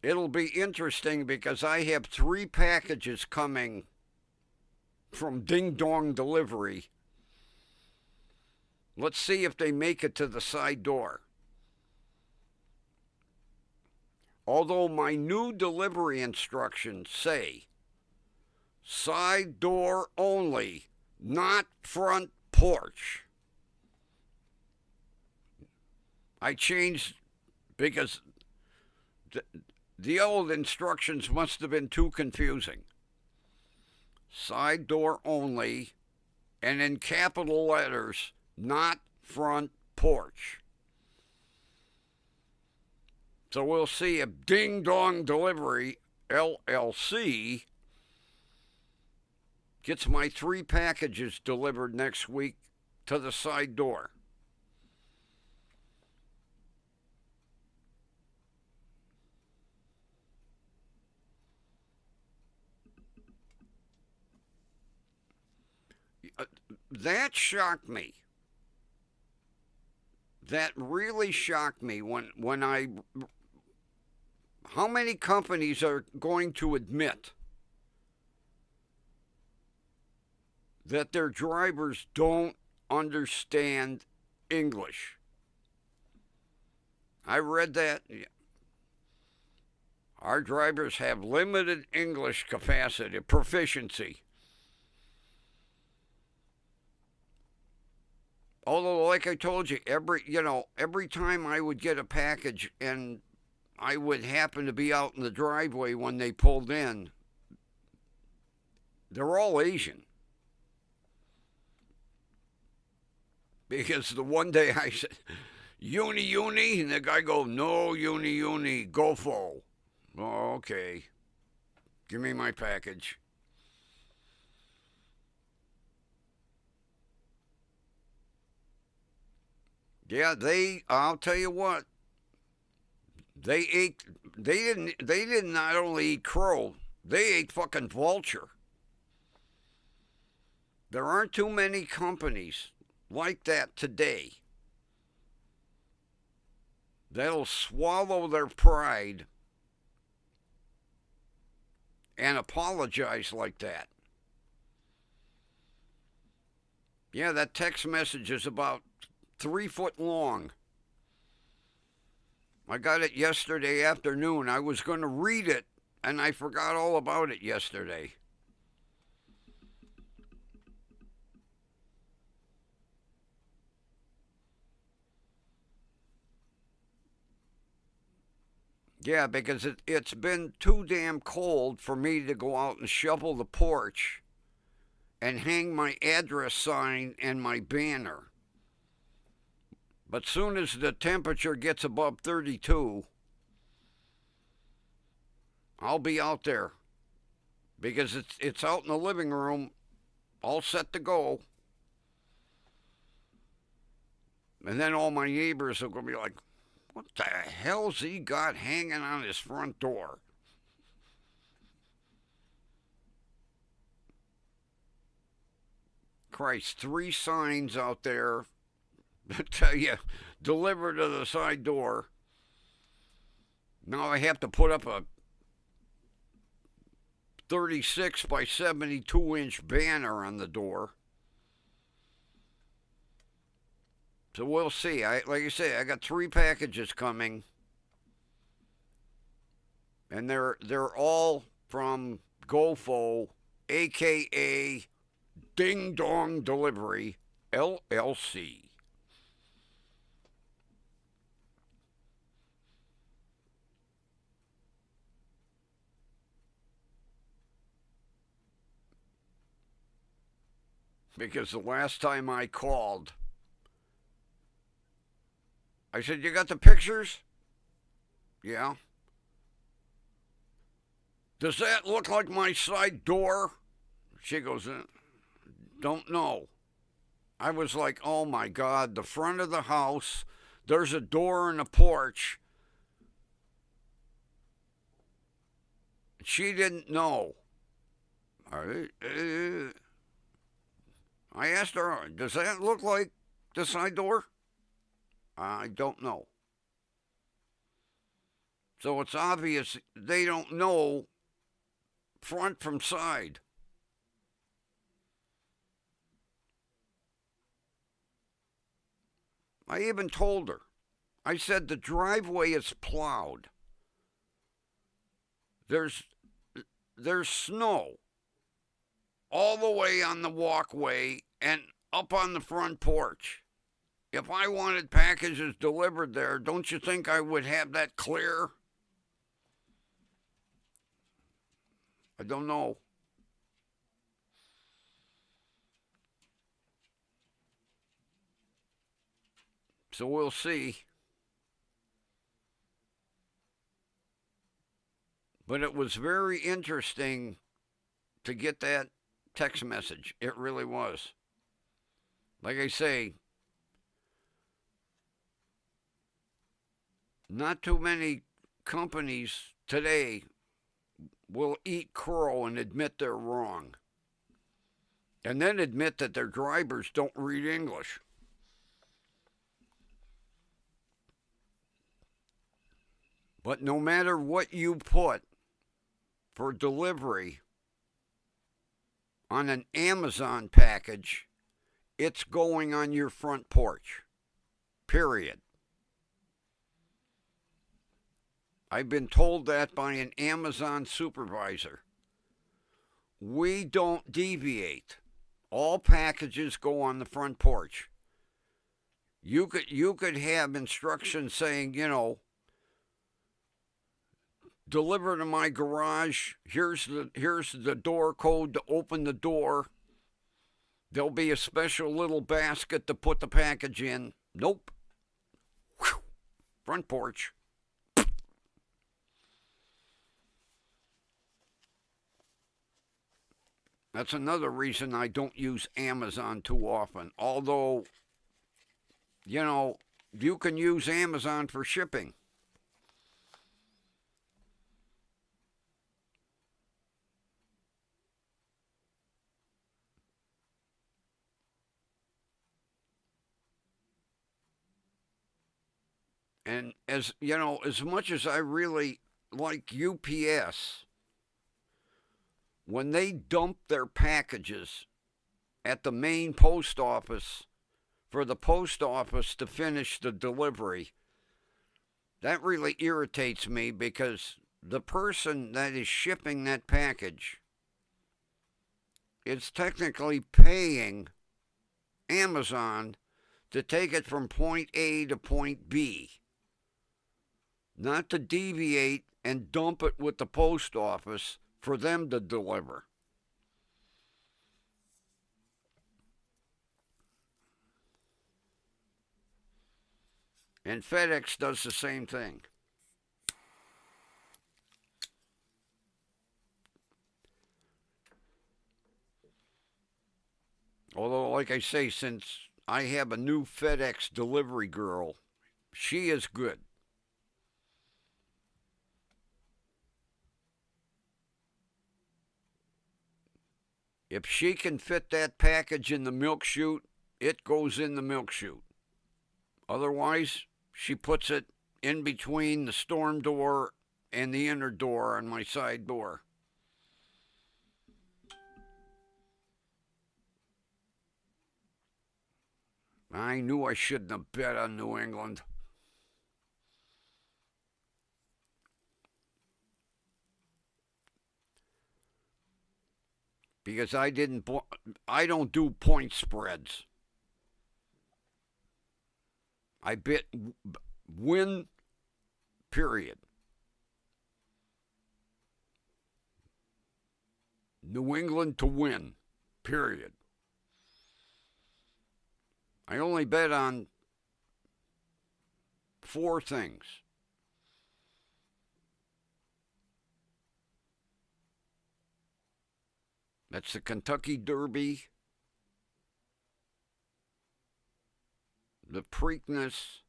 It'll be interesting because I have 3 packages coming from Ding Dong Delivery. Let's see if they make it to the side door. Although my new delivery instructions say side door only, not front porch. I changed because the old instructions must have been too confusing. Side door only, and in capital letters, not front porch. So we'll see if Ding Dong Delivery LLC gets my 3 packages delivered next week to the side door. That shocked me. That really shocked me when I... How many companies are going to admit that their drivers don't understand English? I read that. Our drivers have limited English capacity, proficiency. Although, like I told you, every time I would get a package and I would happen to be out in the driveway when they pulled in, they're all Asian. Because the one day I said, uni, and the guy goes, no, uni, Goffe. Oh, okay. Give me my package. Yeah, I'll tell you what, they didn't not only eat crow, they ate fucking vulture. There aren't too many companies like that today that'll swallow their pride and apologize like that. Yeah, that text message is about 3 foot long. I got it yesterday afternoon. I was going to read it, and I forgot all about it yesterday. Yeah, because it's been too damn cold for me to go out and shovel the porch and hang my address sign and my banner. But soon as the temperature gets above 32, I'll be out there because it's out in the living room, all set to go. And then all my neighbors are going to be like, what the hell's he got hanging on his front door? Christ, 3 signs out there that tell you, deliver to the side door. Now I have to put up a 36 by 72 inch banner on the door. So we'll see. Like I say, I got 3 packages coming, and they're all from Goffe, aka Ding Dong Delivery LLC. Because the last time I called, I said, you got the pictures? Yeah. Does that look like my side door? She goes, don't know. I was like, oh my God, the front of the house, there's a door and a porch. She didn't know. I asked her, does that look like the side door? I don't know. So it's obvious they don't know front from side. I even told her. I said the driveway is plowed. There's snow all the way on the walkway and up on the front porch. If I wanted packages delivered there, don't you think I would have that clear? I don't know. So we'll see. But it was very interesting to get that text message. It really was. Like I say, not too many companies today will eat crow and admit they're wrong. And then admit that their drivers don't read English. But no matter what you put for delivery on an Amazon package, it's going on your front porch. Period. I've been told that by an Amazon supervisor. We don't deviate. All packages go on the front porch. You could have instructions saying, deliver to my garage. Here's the door code to open the door. There'll be a special little basket to put the package in. Nope. Whew. Front porch. That's another reason I don't use Amazon too often. Although, you can use Amazon for shipping. And as much as I really like UPS, when they dump their packages at the main post office for the post office to finish the delivery, that really irritates me because the person that is shipping that package is technically paying Amazon to take it from point A to point B, not to deviate and dump it with the post office for them to deliver. And FedEx does the same thing. Although, like I say, since I have a new FedEx delivery girl, she is good. If she can fit that package in the milk chute, it goes in the milk chute. Otherwise, she puts it in between the storm door and the inner door on my side door. I knew I shouldn't have bet on New England. Because I don't do point spreads. I bet win, period. New England to win, period. I only bet on 4 things. That's the Kentucky Derby, the Preakness,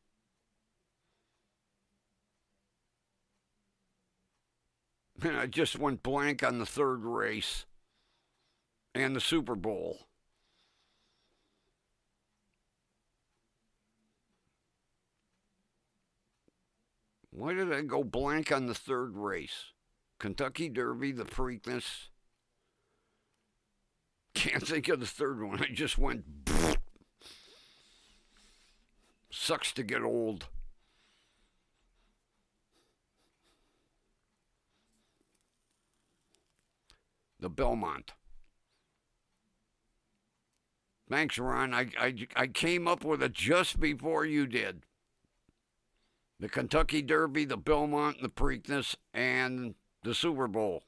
and I just went blank on the 3rd race, and the Super Bowl. Why did I go blank on the 3rd race? Kentucky Derby, the Preakness. Can't think of the 3rd one. I just went. Sucks to get old. The Belmont. Thanks, Ron. I came up with it just before you did. The Kentucky Derby, the Belmont, the Preakness, and the Super Bowl.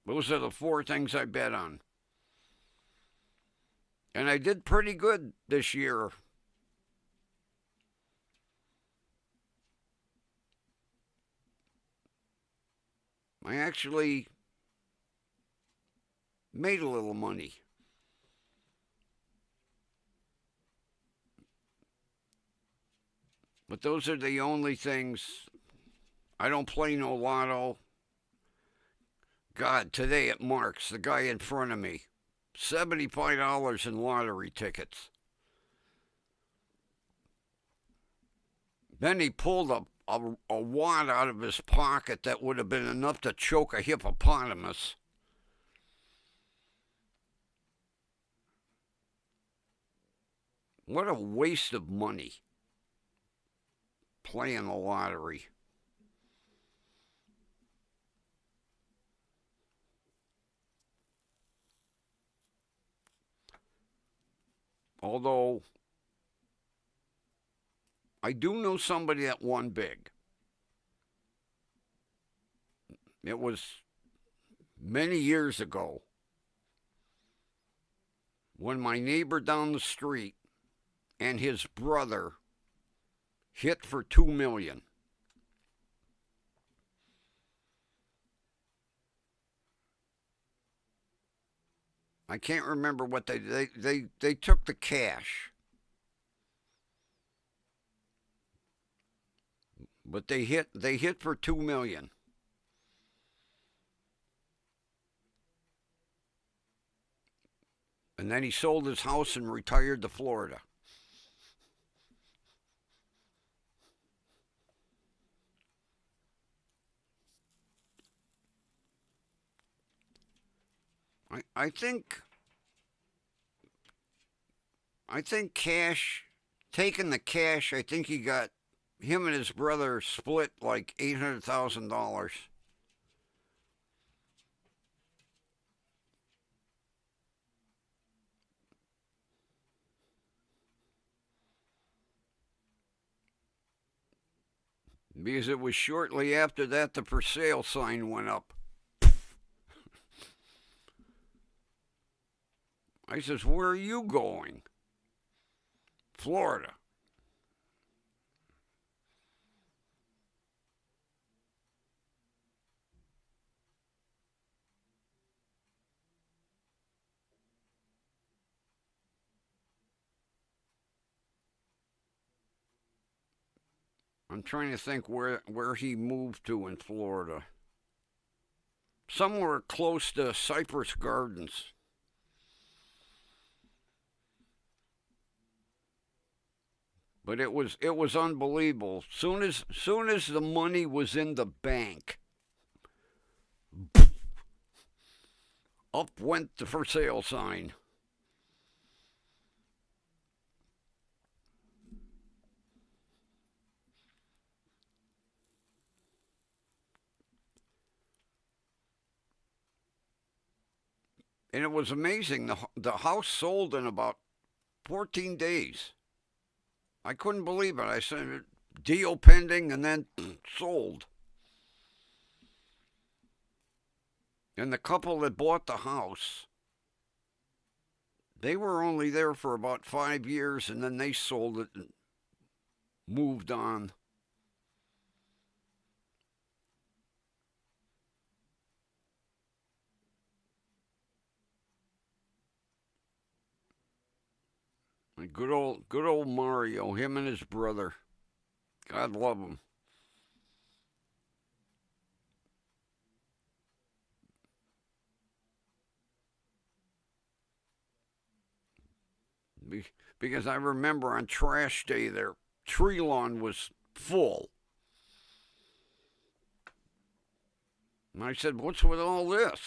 Those are the 4 things I bet on. And I did pretty good this year. I actually made a little money. But those are the only things. I don't play no lotto. God, today at Mark's, the guy in front of me, $75 in lottery tickets. Then he pulled a wad out of his pocket that would have been enough to choke a hippopotamus. What a waste of money playing the lottery. Although I do know somebody that won big. It was many years ago when my neighbor down the street and his brother hit for $2 million. I can't remember what they took the cash, but they hit for $2 million. And then he sold his house and retired to Florida. I think cash, taking the cash, I think he got, him and his brother split like $800,000. Because it was shortly after that the for sale sign went up. I says, where are you going? Florida. I'm trying to think where he moved to in Florida. Somewhere close to Cypress Gardens. But it was unbelievable. Soon as the money was in the bank, up went the for sale sign. And it was amazing. The house sold in about 14 days. I couldn't believe it. I said, deal pending, and then sold. And the couple that bought the house, they were only there for about 5 years, and then they sold it and moved on. Good old Mario, him and his brother. God love him. Because I remember on trash day their tree lawn was full. And I said, what's with all this?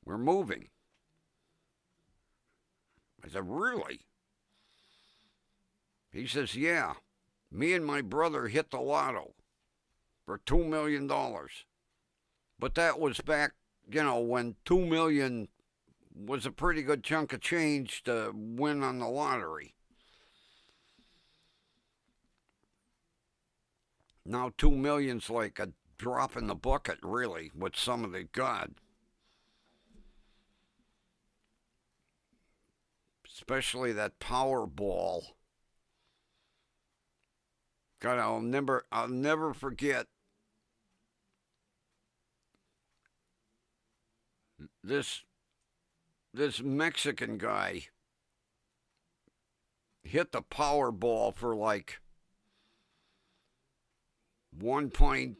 We're moving. I said, really? He says, yeah. Me and my brother hit the lotto for $2 million. But that was back, when $2 million was a pretty good chunk of change to win on the lottery. Now $2 million's like a drop in the bucket, really, with some of the got. Especially that Powerball. God, I'll never forget this Mexican guy hit the Powerball for like 1 point.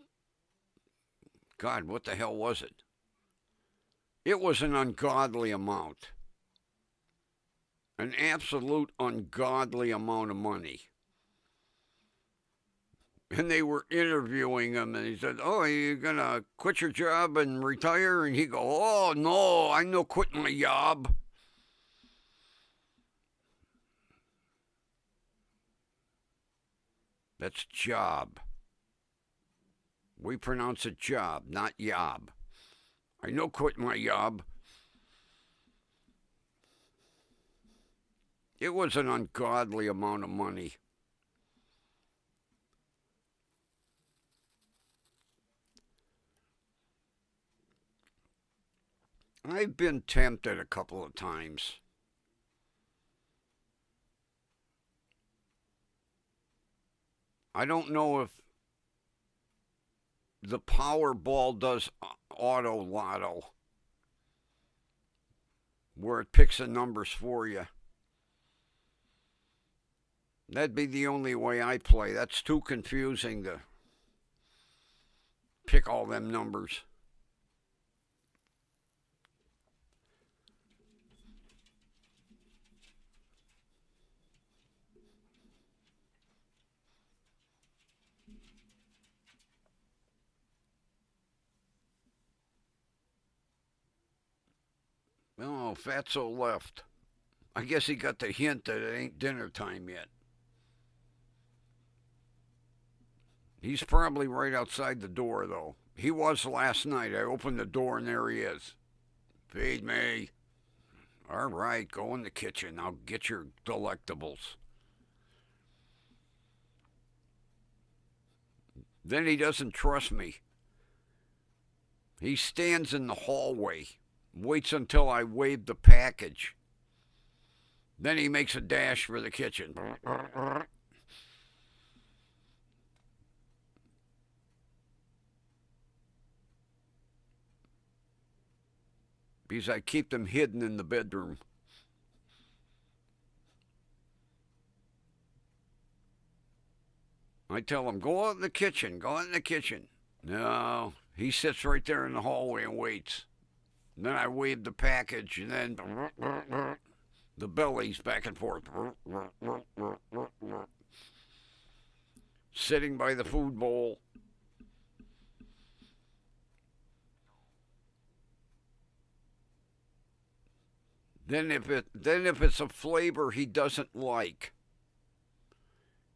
God, what the hell was it? It was an ungodly amount. An absolute ungodly amount of money. And they were interviewing him, and he said, oh, are you going to quit your job and retire? And he go, oh, no, I'm no quitting my job. That's job. We pronounce it job, not yob. I no quitting my job. It was an ungodly amount of money. I've been tempted a couple of times. I don't know if the Powerball does auto lotto, where it picks the numbers for you. That'd be the only way I play. That's too confusing to pick all them numbers. Oh, Fatso left. I guess he got the hint that it ain't dinner time yet. He's probably right outside the door, though. He was last night. I opened the door and there he is. Feed me. All right, go in the kitchen. I'll get your delectables. Then he doesn't trust me. He stands in the hallway, waits until I wave the package. Then he makes a dash for the kitchen. Because I keep them hidden in the bedroom. I tell him, go out in the kitchen, go out in the kitchen. No, he sits right there in the hallway and waits. And then I wave the package, and then the bellies back and forth. Sitting by the food bowl. Then if it's a flavor he doesn't like,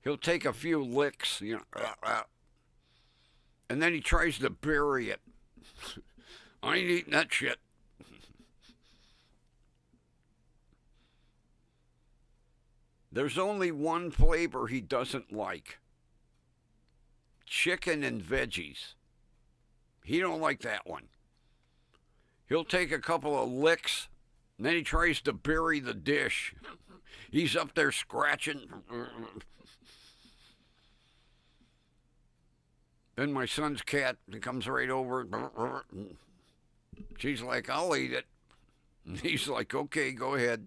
he'll take a few licks, and then he tries to bury it. I ain't eating that shit. There's only one flavor he doesn't like. Chicken and veggies. He don't like that one. He'll take a couple of licks, and then he tries to bury the dish. He's up there scratching. Then my son's cat comes right over. She's like, I'll eat it. And he's like, okay, go ahead.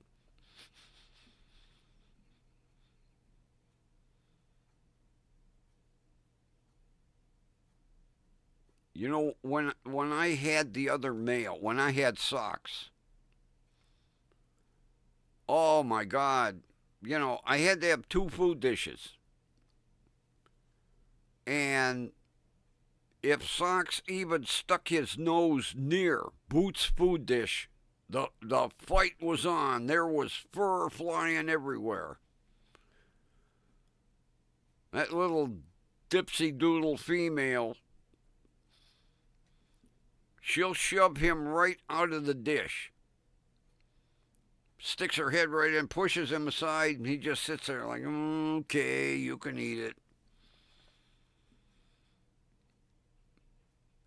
You know, when I had the other mail, when I had socks, oh my God, I had to have 2 food dishes. And if Socks even stuck his nose near Boots' food dish, the fight was on. There was fur flying everywhere. That little dipsy doodle female, she'll shove him right out of the dish. Sticks her head right in, pushes him aside, and he just sits there like, okay, you can eat it.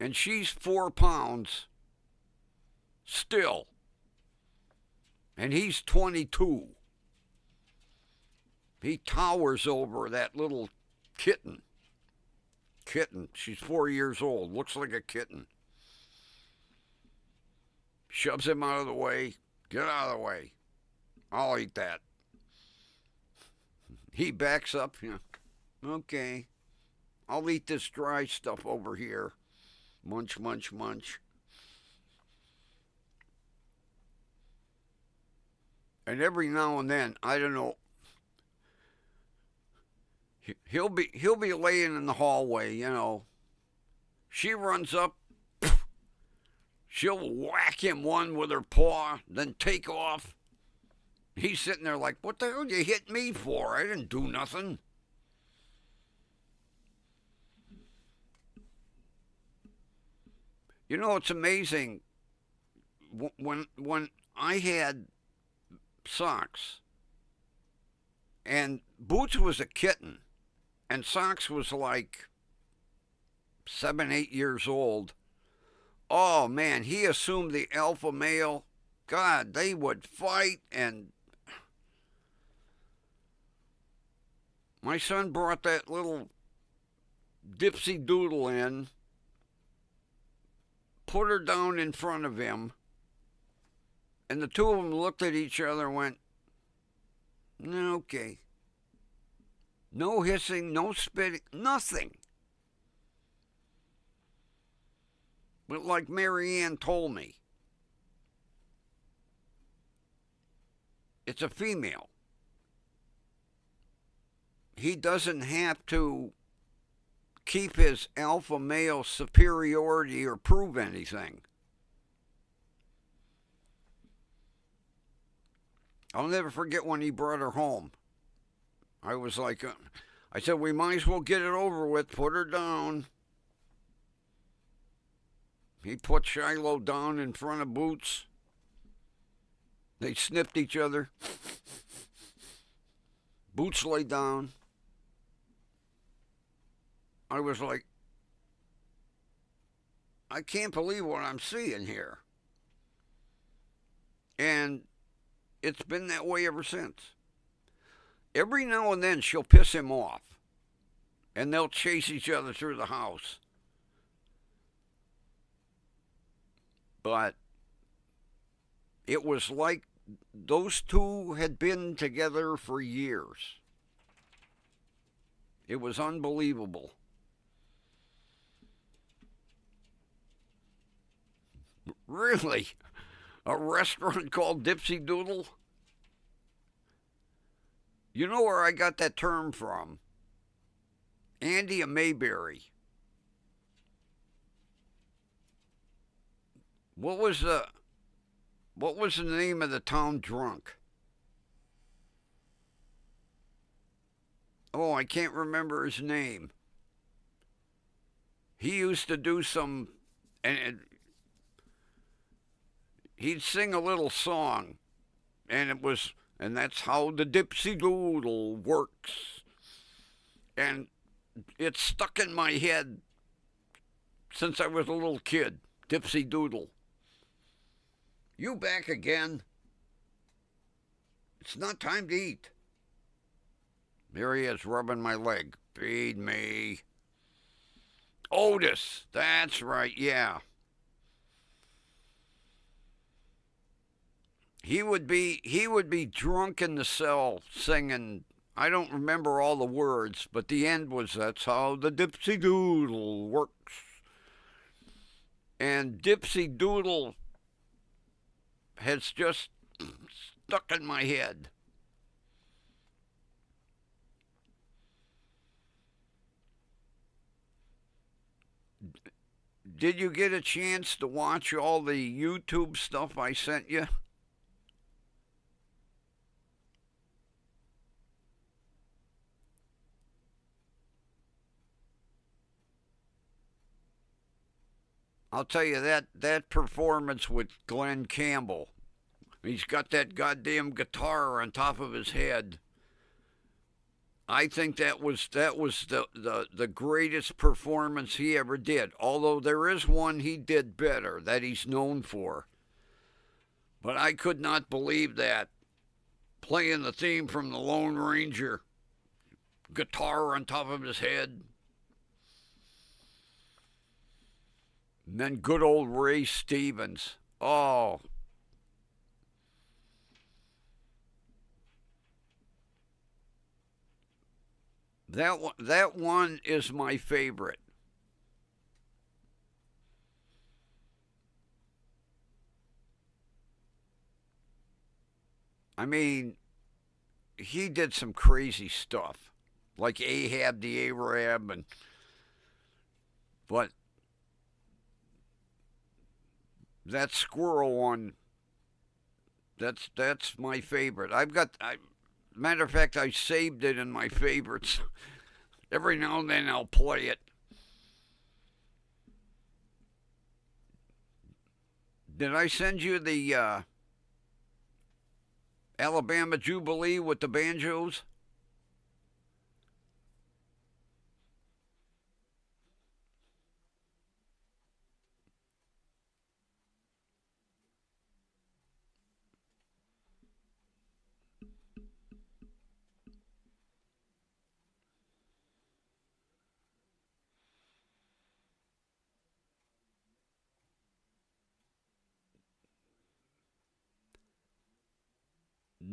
And she's 4 pounds still. And he's 22. He towers over that little kitten. She's 4 years old. Looks like a kitten. Shoves him out of the way. Get out of the way. I'll eat that. He backs up. Okay. I'll eat this dry stuff over here. Munch, munch, munch. And every now and then, I don't know, he'll be laying in the hallway, She runs up, she'll whack him one with her paw, then take off. He's sitting there like, what the hell did you hit me for? I didn't do nothing. It's amazing. When I had Socks, And Boots was a kitten, and Socks was like 7, 8 years old. Oh man, he assumed the alpha male. God, they would fight, and my son brought that little Dipsy Doodle in, put her down in front of him, and the two of them looked at each other and went, okay. No hissing, no spitting, nothing. But like Mary Ann told me, it's a female. He doesn't have to keep his alpha male superiority or prove anything. I'll never forget when he brought her home. I was like, I said, we might as well get it over with. Put her down. He put Shiloh down in front of Boots. They sniffed each other. Boots lay down. I was like, I can't believe what I'm seeing here. And it's been that way ever since. Every now and then she'll piss him off, and they'll chase each other through the house. But it was like those two had been together for years. It was unbelievable. Really? A restaurant called Dipsy Doodle? You know where I got that term from? Andy of Mayberry. What was the name of the town drunk? Oh, I can't remember his name. He used to do some, and he'd sing a little song, and it was, and that's how the Dipsy Doodle works. And it's stuck in my head since I was a little kid. Dipsy Doodle. You back again? It's not time to eat. There he is, rubbing my leg. Feed me. Otis. That's right, yeah. He would be drunk in the cell singing. I don't remember all the words, but the end was, that's how the Dipsy Doodle works. And Dipsy Doodle has just stuck in my head. Did you get a chance to watch all the YouTube stuff I sent you? I'll tell you that performance with Glenn Campbell. He's got that goddamn guitar on top of his head. I think that was the greatest performance he ever did. Although there is one he did better that he's known for. But I could not believe that. Playing the theme from the Lone Ranger. Guitar on top of his head. And then good old Ray Stevens. Oh. That one is my favorite. I mean, he did some crazy stuff. Like Ahab the Arab, but that squirrel one, that's my favorite. Matter of fact, I saved it in my favorites. Every now and then I'll play it. Did I send you the Alabama Jubilee with the banjos?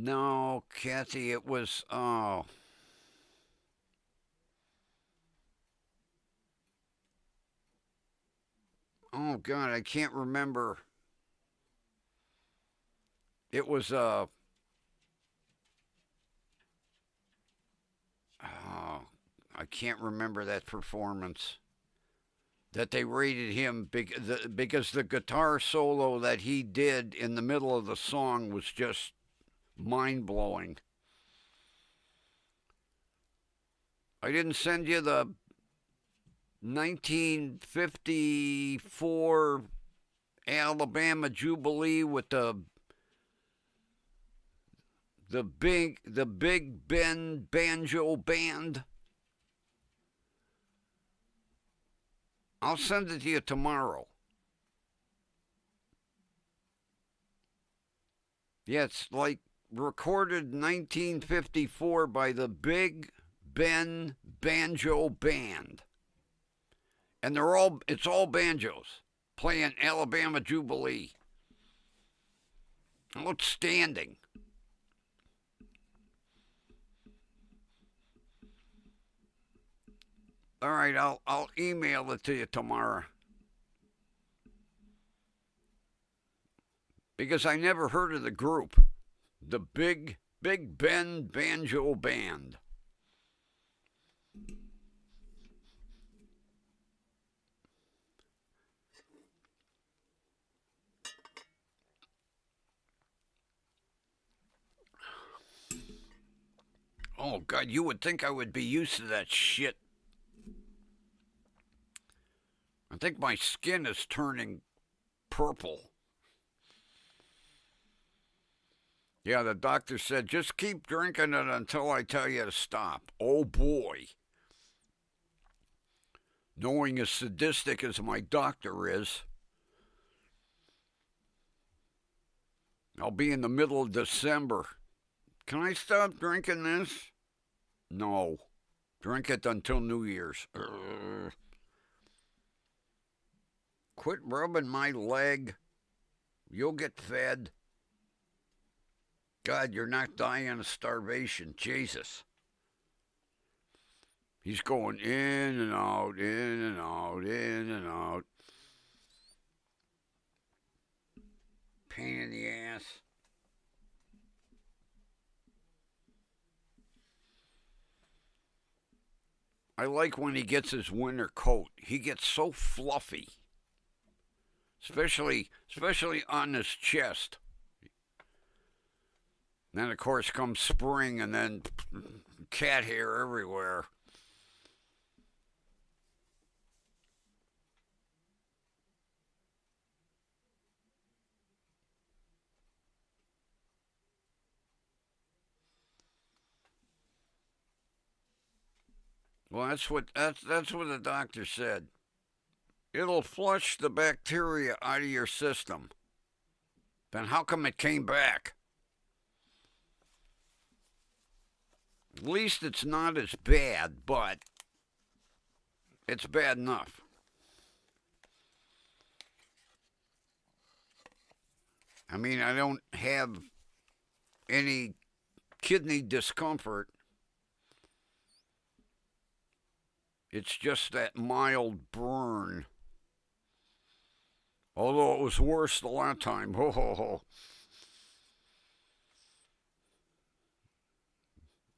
No, Kathy, it was, oh God, I can't remember. It was, oh, I can't remember that performance. That they rated him because the guitar solo that he did in the middle of the song was just mind blowing. I didn't send you the 1954 Alabama Jubilee with the Big Ben banjo band. I'll send it to you tomorrow. Yeah, it's like recorded 1954 by the Big Ben banjo band. And it's all banjos playing Alabama Jubilee. Outstanding. All right, I'll email it to you tomorrow. Because I never heard of the group. The Big Ben Banjo Band. Oh God, you would think I would be used to that shit. I think my skin is turning purple. Yeah, the doctor said, just keep drinking it until I tell you to stop. Oh boy. Knowing as sadistic as my doctor is, I'll be in the middle of December. Can I stop drinking this? No. Drink it until New Year's. Quit rubbing my leg. You'll get fed. God, you're not dying of starvation. Jesus. He's going in and out, in and out, in and out. Pain in the ass. I like when he gets his winter coat. He gets so fluffy. Especially on his chest. Then of course comes spring and then cat hair everywhere. Well, that's what the doctor said. It'll flush the bacteria out of your system. Then how come it came back? At least it's not as bad, but it's bad enough. I mean, I don't have any kidney discomfort. It's just that mild burn. Although it was worse the last time. Ho, ho, ho.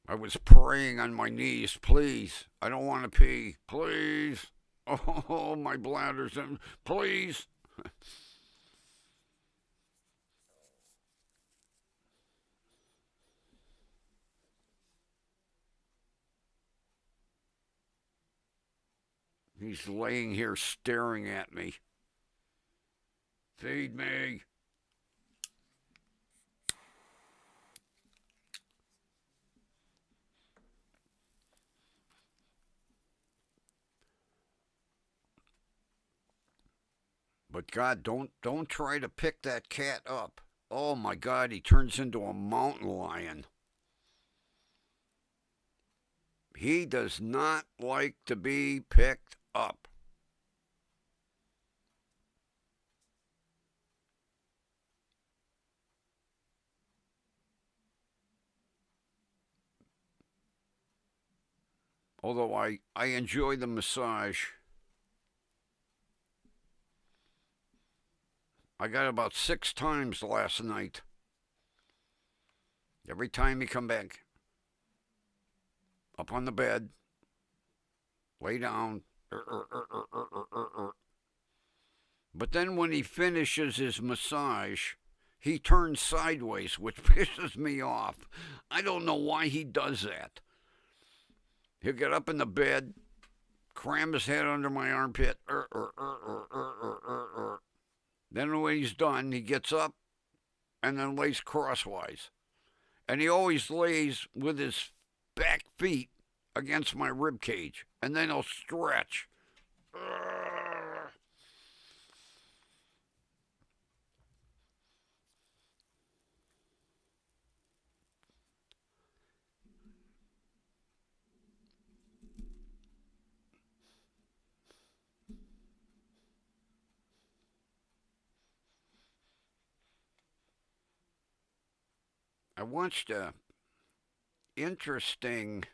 I was praying on my knees, please. I don't want to pee. Please. Oh, my bladder's in. Please. He's laying here staring at me. Feed me. But God, don't try to pick that cat up. Oh my God, he turns into a mountain lion. He does not like to be picked up. Although I enjoy the massage. I got about 6 times last night. Every time he come back, up on the bed, lay down. But then when he finishes his massage, he turns sideways, which pisses me off. I don't know why he does that. He'll get up in the bed, cram his head under my armpit. Then when he's done, he gets up and then lays crosswise. And he always lays with his back feet against my rib cage. And then he'll stretch. I watched a interesting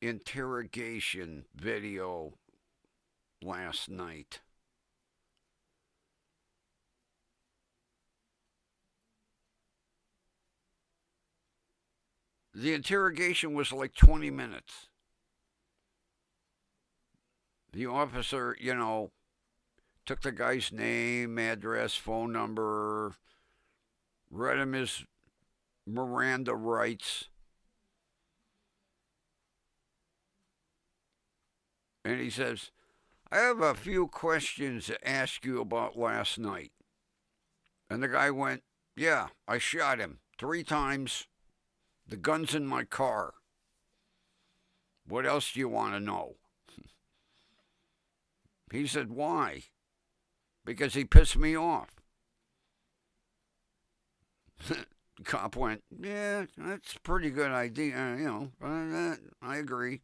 interrogation video last night. The interrogation was like 20 minutes. The officer, took the guy's name, address, phone number, read him his Miranda rights. And he says, I have a few questions to ask you about last night. And the guy went, yeah, I shot him 3 times. The gun's in my car. What else do you want to know? He said, why? Because he pissed me off. The cop went, yeah, that's a pretty good idea, I agree.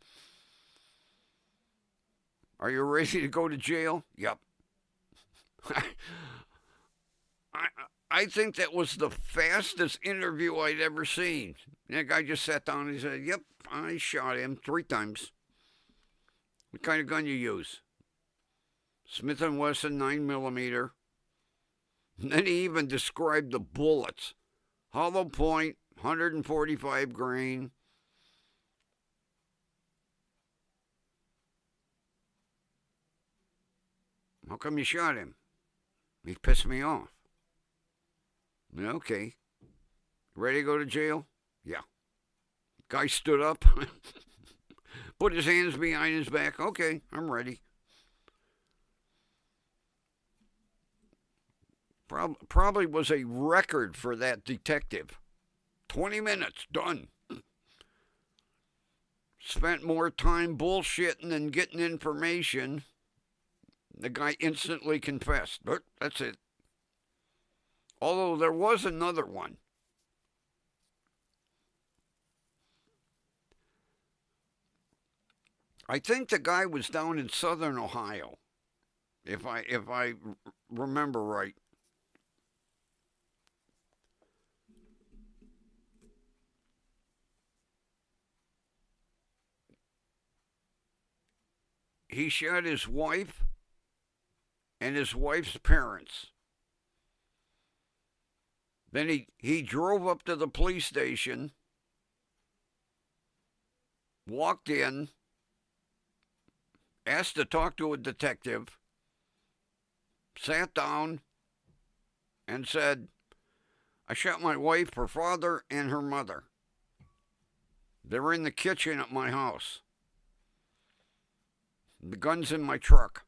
Are you ready to go to jail? Yep. I think that was the fastest interview I'd ever seen. That guy just sat down and he said, yep, I shot him 3 times. What kind of gun you use? Smith & Wesson 9mm. And then he even described the bullets. Hollow point, 145 grain. How come you shot him? He pissed me off. Okay. Ready to go to jail? Yeah. Guy stood up, put his hands behind his back. Okay, I'm ready. Probably was a record for that detective. 20 minutes, done. Spent more time bullshitting than getting information. The guy instantly confessed. But that's it. Although there was another one. I think the guy was down in southern Ohio, if I remember right. He shot his wife and his wife's parents. Then he drove up to the police station, walked in, asked to talk to a detective, sat down, and said, I shot my wife, her father, and her mother. They're in the kitchen at my house. The gun's in my truck.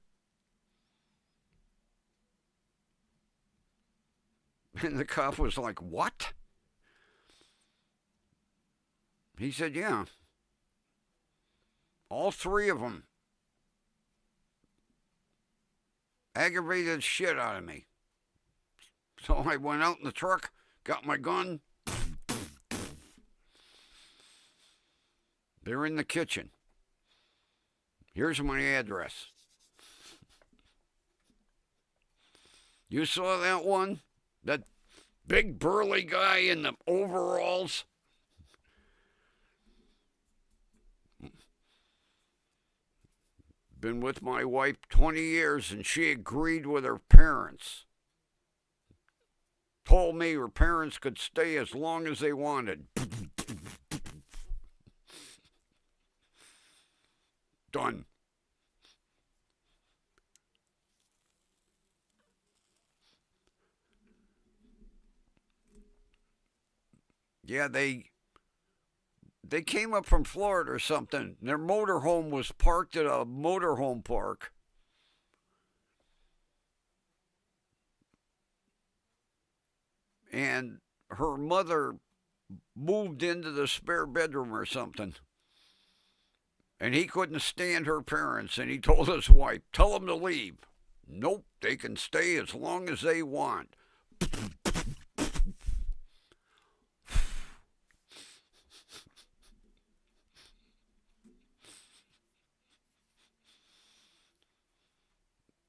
And the cop was like, what? He said, yeah. All 3 of them aggravated the shit out of me. So I went out in the truck, got my gun. They're in the kitchen. Here's my address. You saw that one? That big burly guy in the overalls? Been with my wife 20 years, and she agreed with her parents. Told me her parents could stay as long as they wanted. Done. Yeah, they came up from Florida or something. Their motorhome was parked at a motorhome park. And her mother moved into the spare bedroom or something. And he couldn't stand her parents, and he told his wife, tell them to leave. Nope, they can stay as long as they want.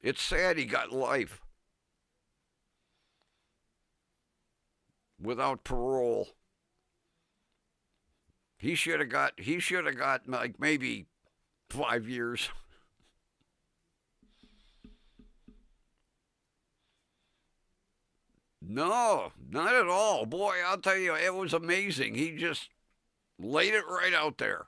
It's sad he got life without parole. He should have got like maybe 5 years. No, not at all. Boy, I'll tell you, it was amazing. He just laid it right out there.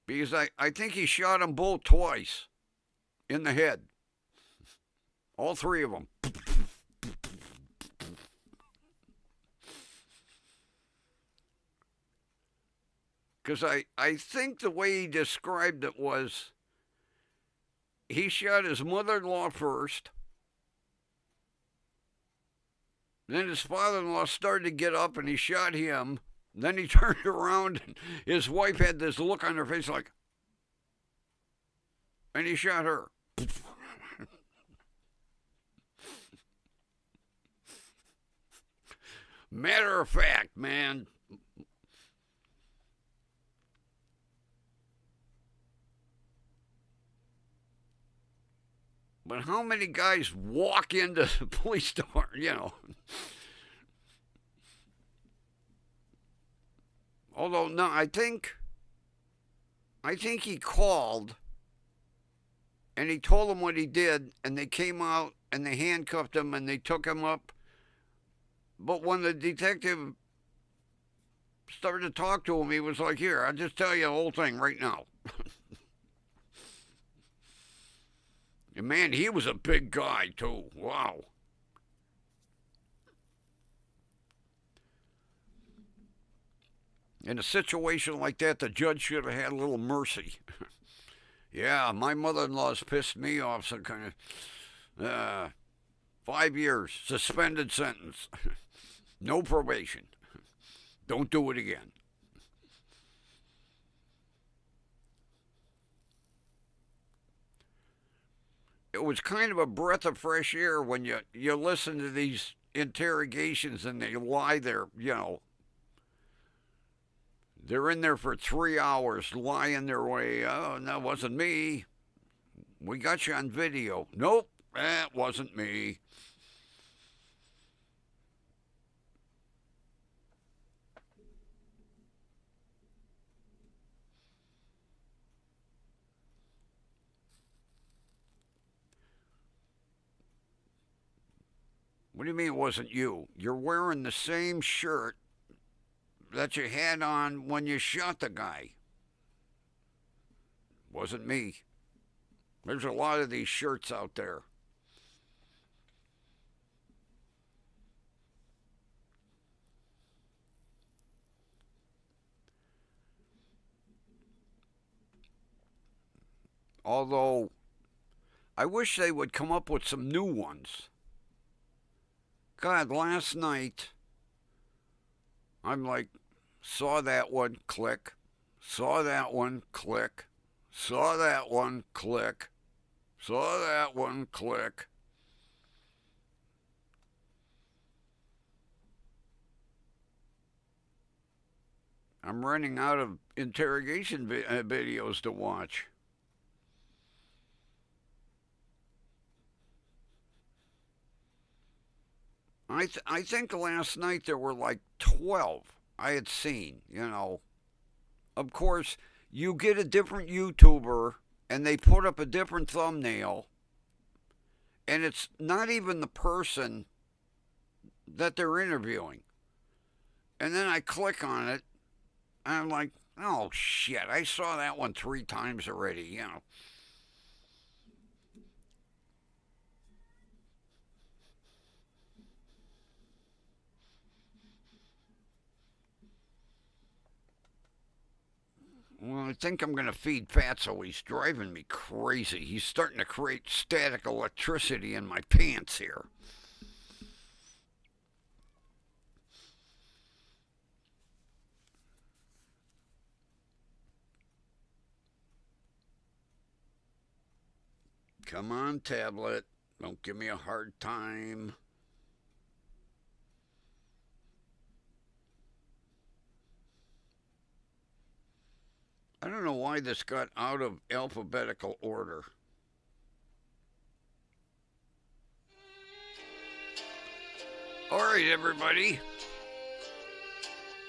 Because I think he shot them both twice in the head. All three of them. Because I think the way he described it was he shot his mother-in-law first. Then his father-in-law started to get up and he shot him. Then he turned around and his wife had this look on her face like, and he shot her. Matter of fact, man. But how many guys walk into the police department, Although, no, I think he called and he told them what he did, and they came out and they handcuffed him and they took him up. But when the detective started to talk to him, he was like, here, I'll just tell you the whole thing right now. And man, he was a big guy, too. Wow. In a situation like that, the judge should have had a little mercy. Yeah, my mother-in-law's pissed me off, so kind of 5 years, suspended sentence, no probation. Don't do it again. It was kind of a breath of fresh air when you listen to these interrogations and they lie there, They're in there for 3 hours, lying their way. Oh, that wasn't me. We got you on video. Nope, that wasn't me. What do you mean it wasn't you? You're wearing the same shirt that you had on when you shot the guy. Wasn't me. There's a lot of these shirts out there. Although, I wish they would come up with some new ones. God, last night, I'm like, saw that one, click. Saw that one, click. Saw that one, click. Saw that one, click. I'm running out of interrogation videos to watch. I think last night there were like 12 I had seen, of course, you get a different YouTuber and they put up a different thumbnail, and it's not even the person that they're interviewing. And then I click on it, and I'm like, oh shit, I saw that one 3 times already, you know. Well, I think I'm going to feed Fatso. He's driving me crazy. He's starting to create static electricity in my pants here. Come on, tablet. Don't give me a hard time. I don't know why this got out of alphabetical order. All right, everybody.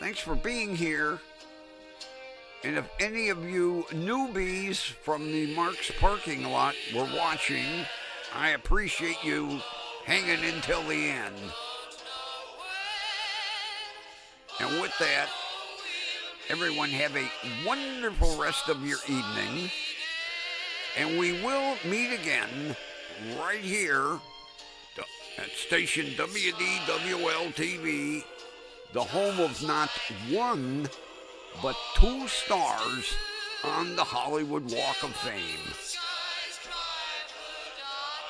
Thanks for being here. And if any of you newbies from the Mark's parking lot were watching, I appreciate you hanging until the end. And with that, everyone have a wonderful rest of your evening. And we will meet again right here at station WDWL TV, the home of not one, but 2 stars on the Hollywood Walk of Fame.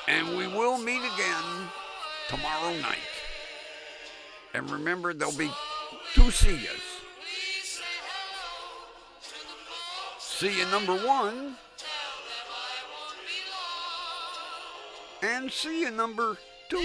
And we will meet again tomorrow night. And remember, there'll be 2 see-yas. See you number 1, and see you number 2.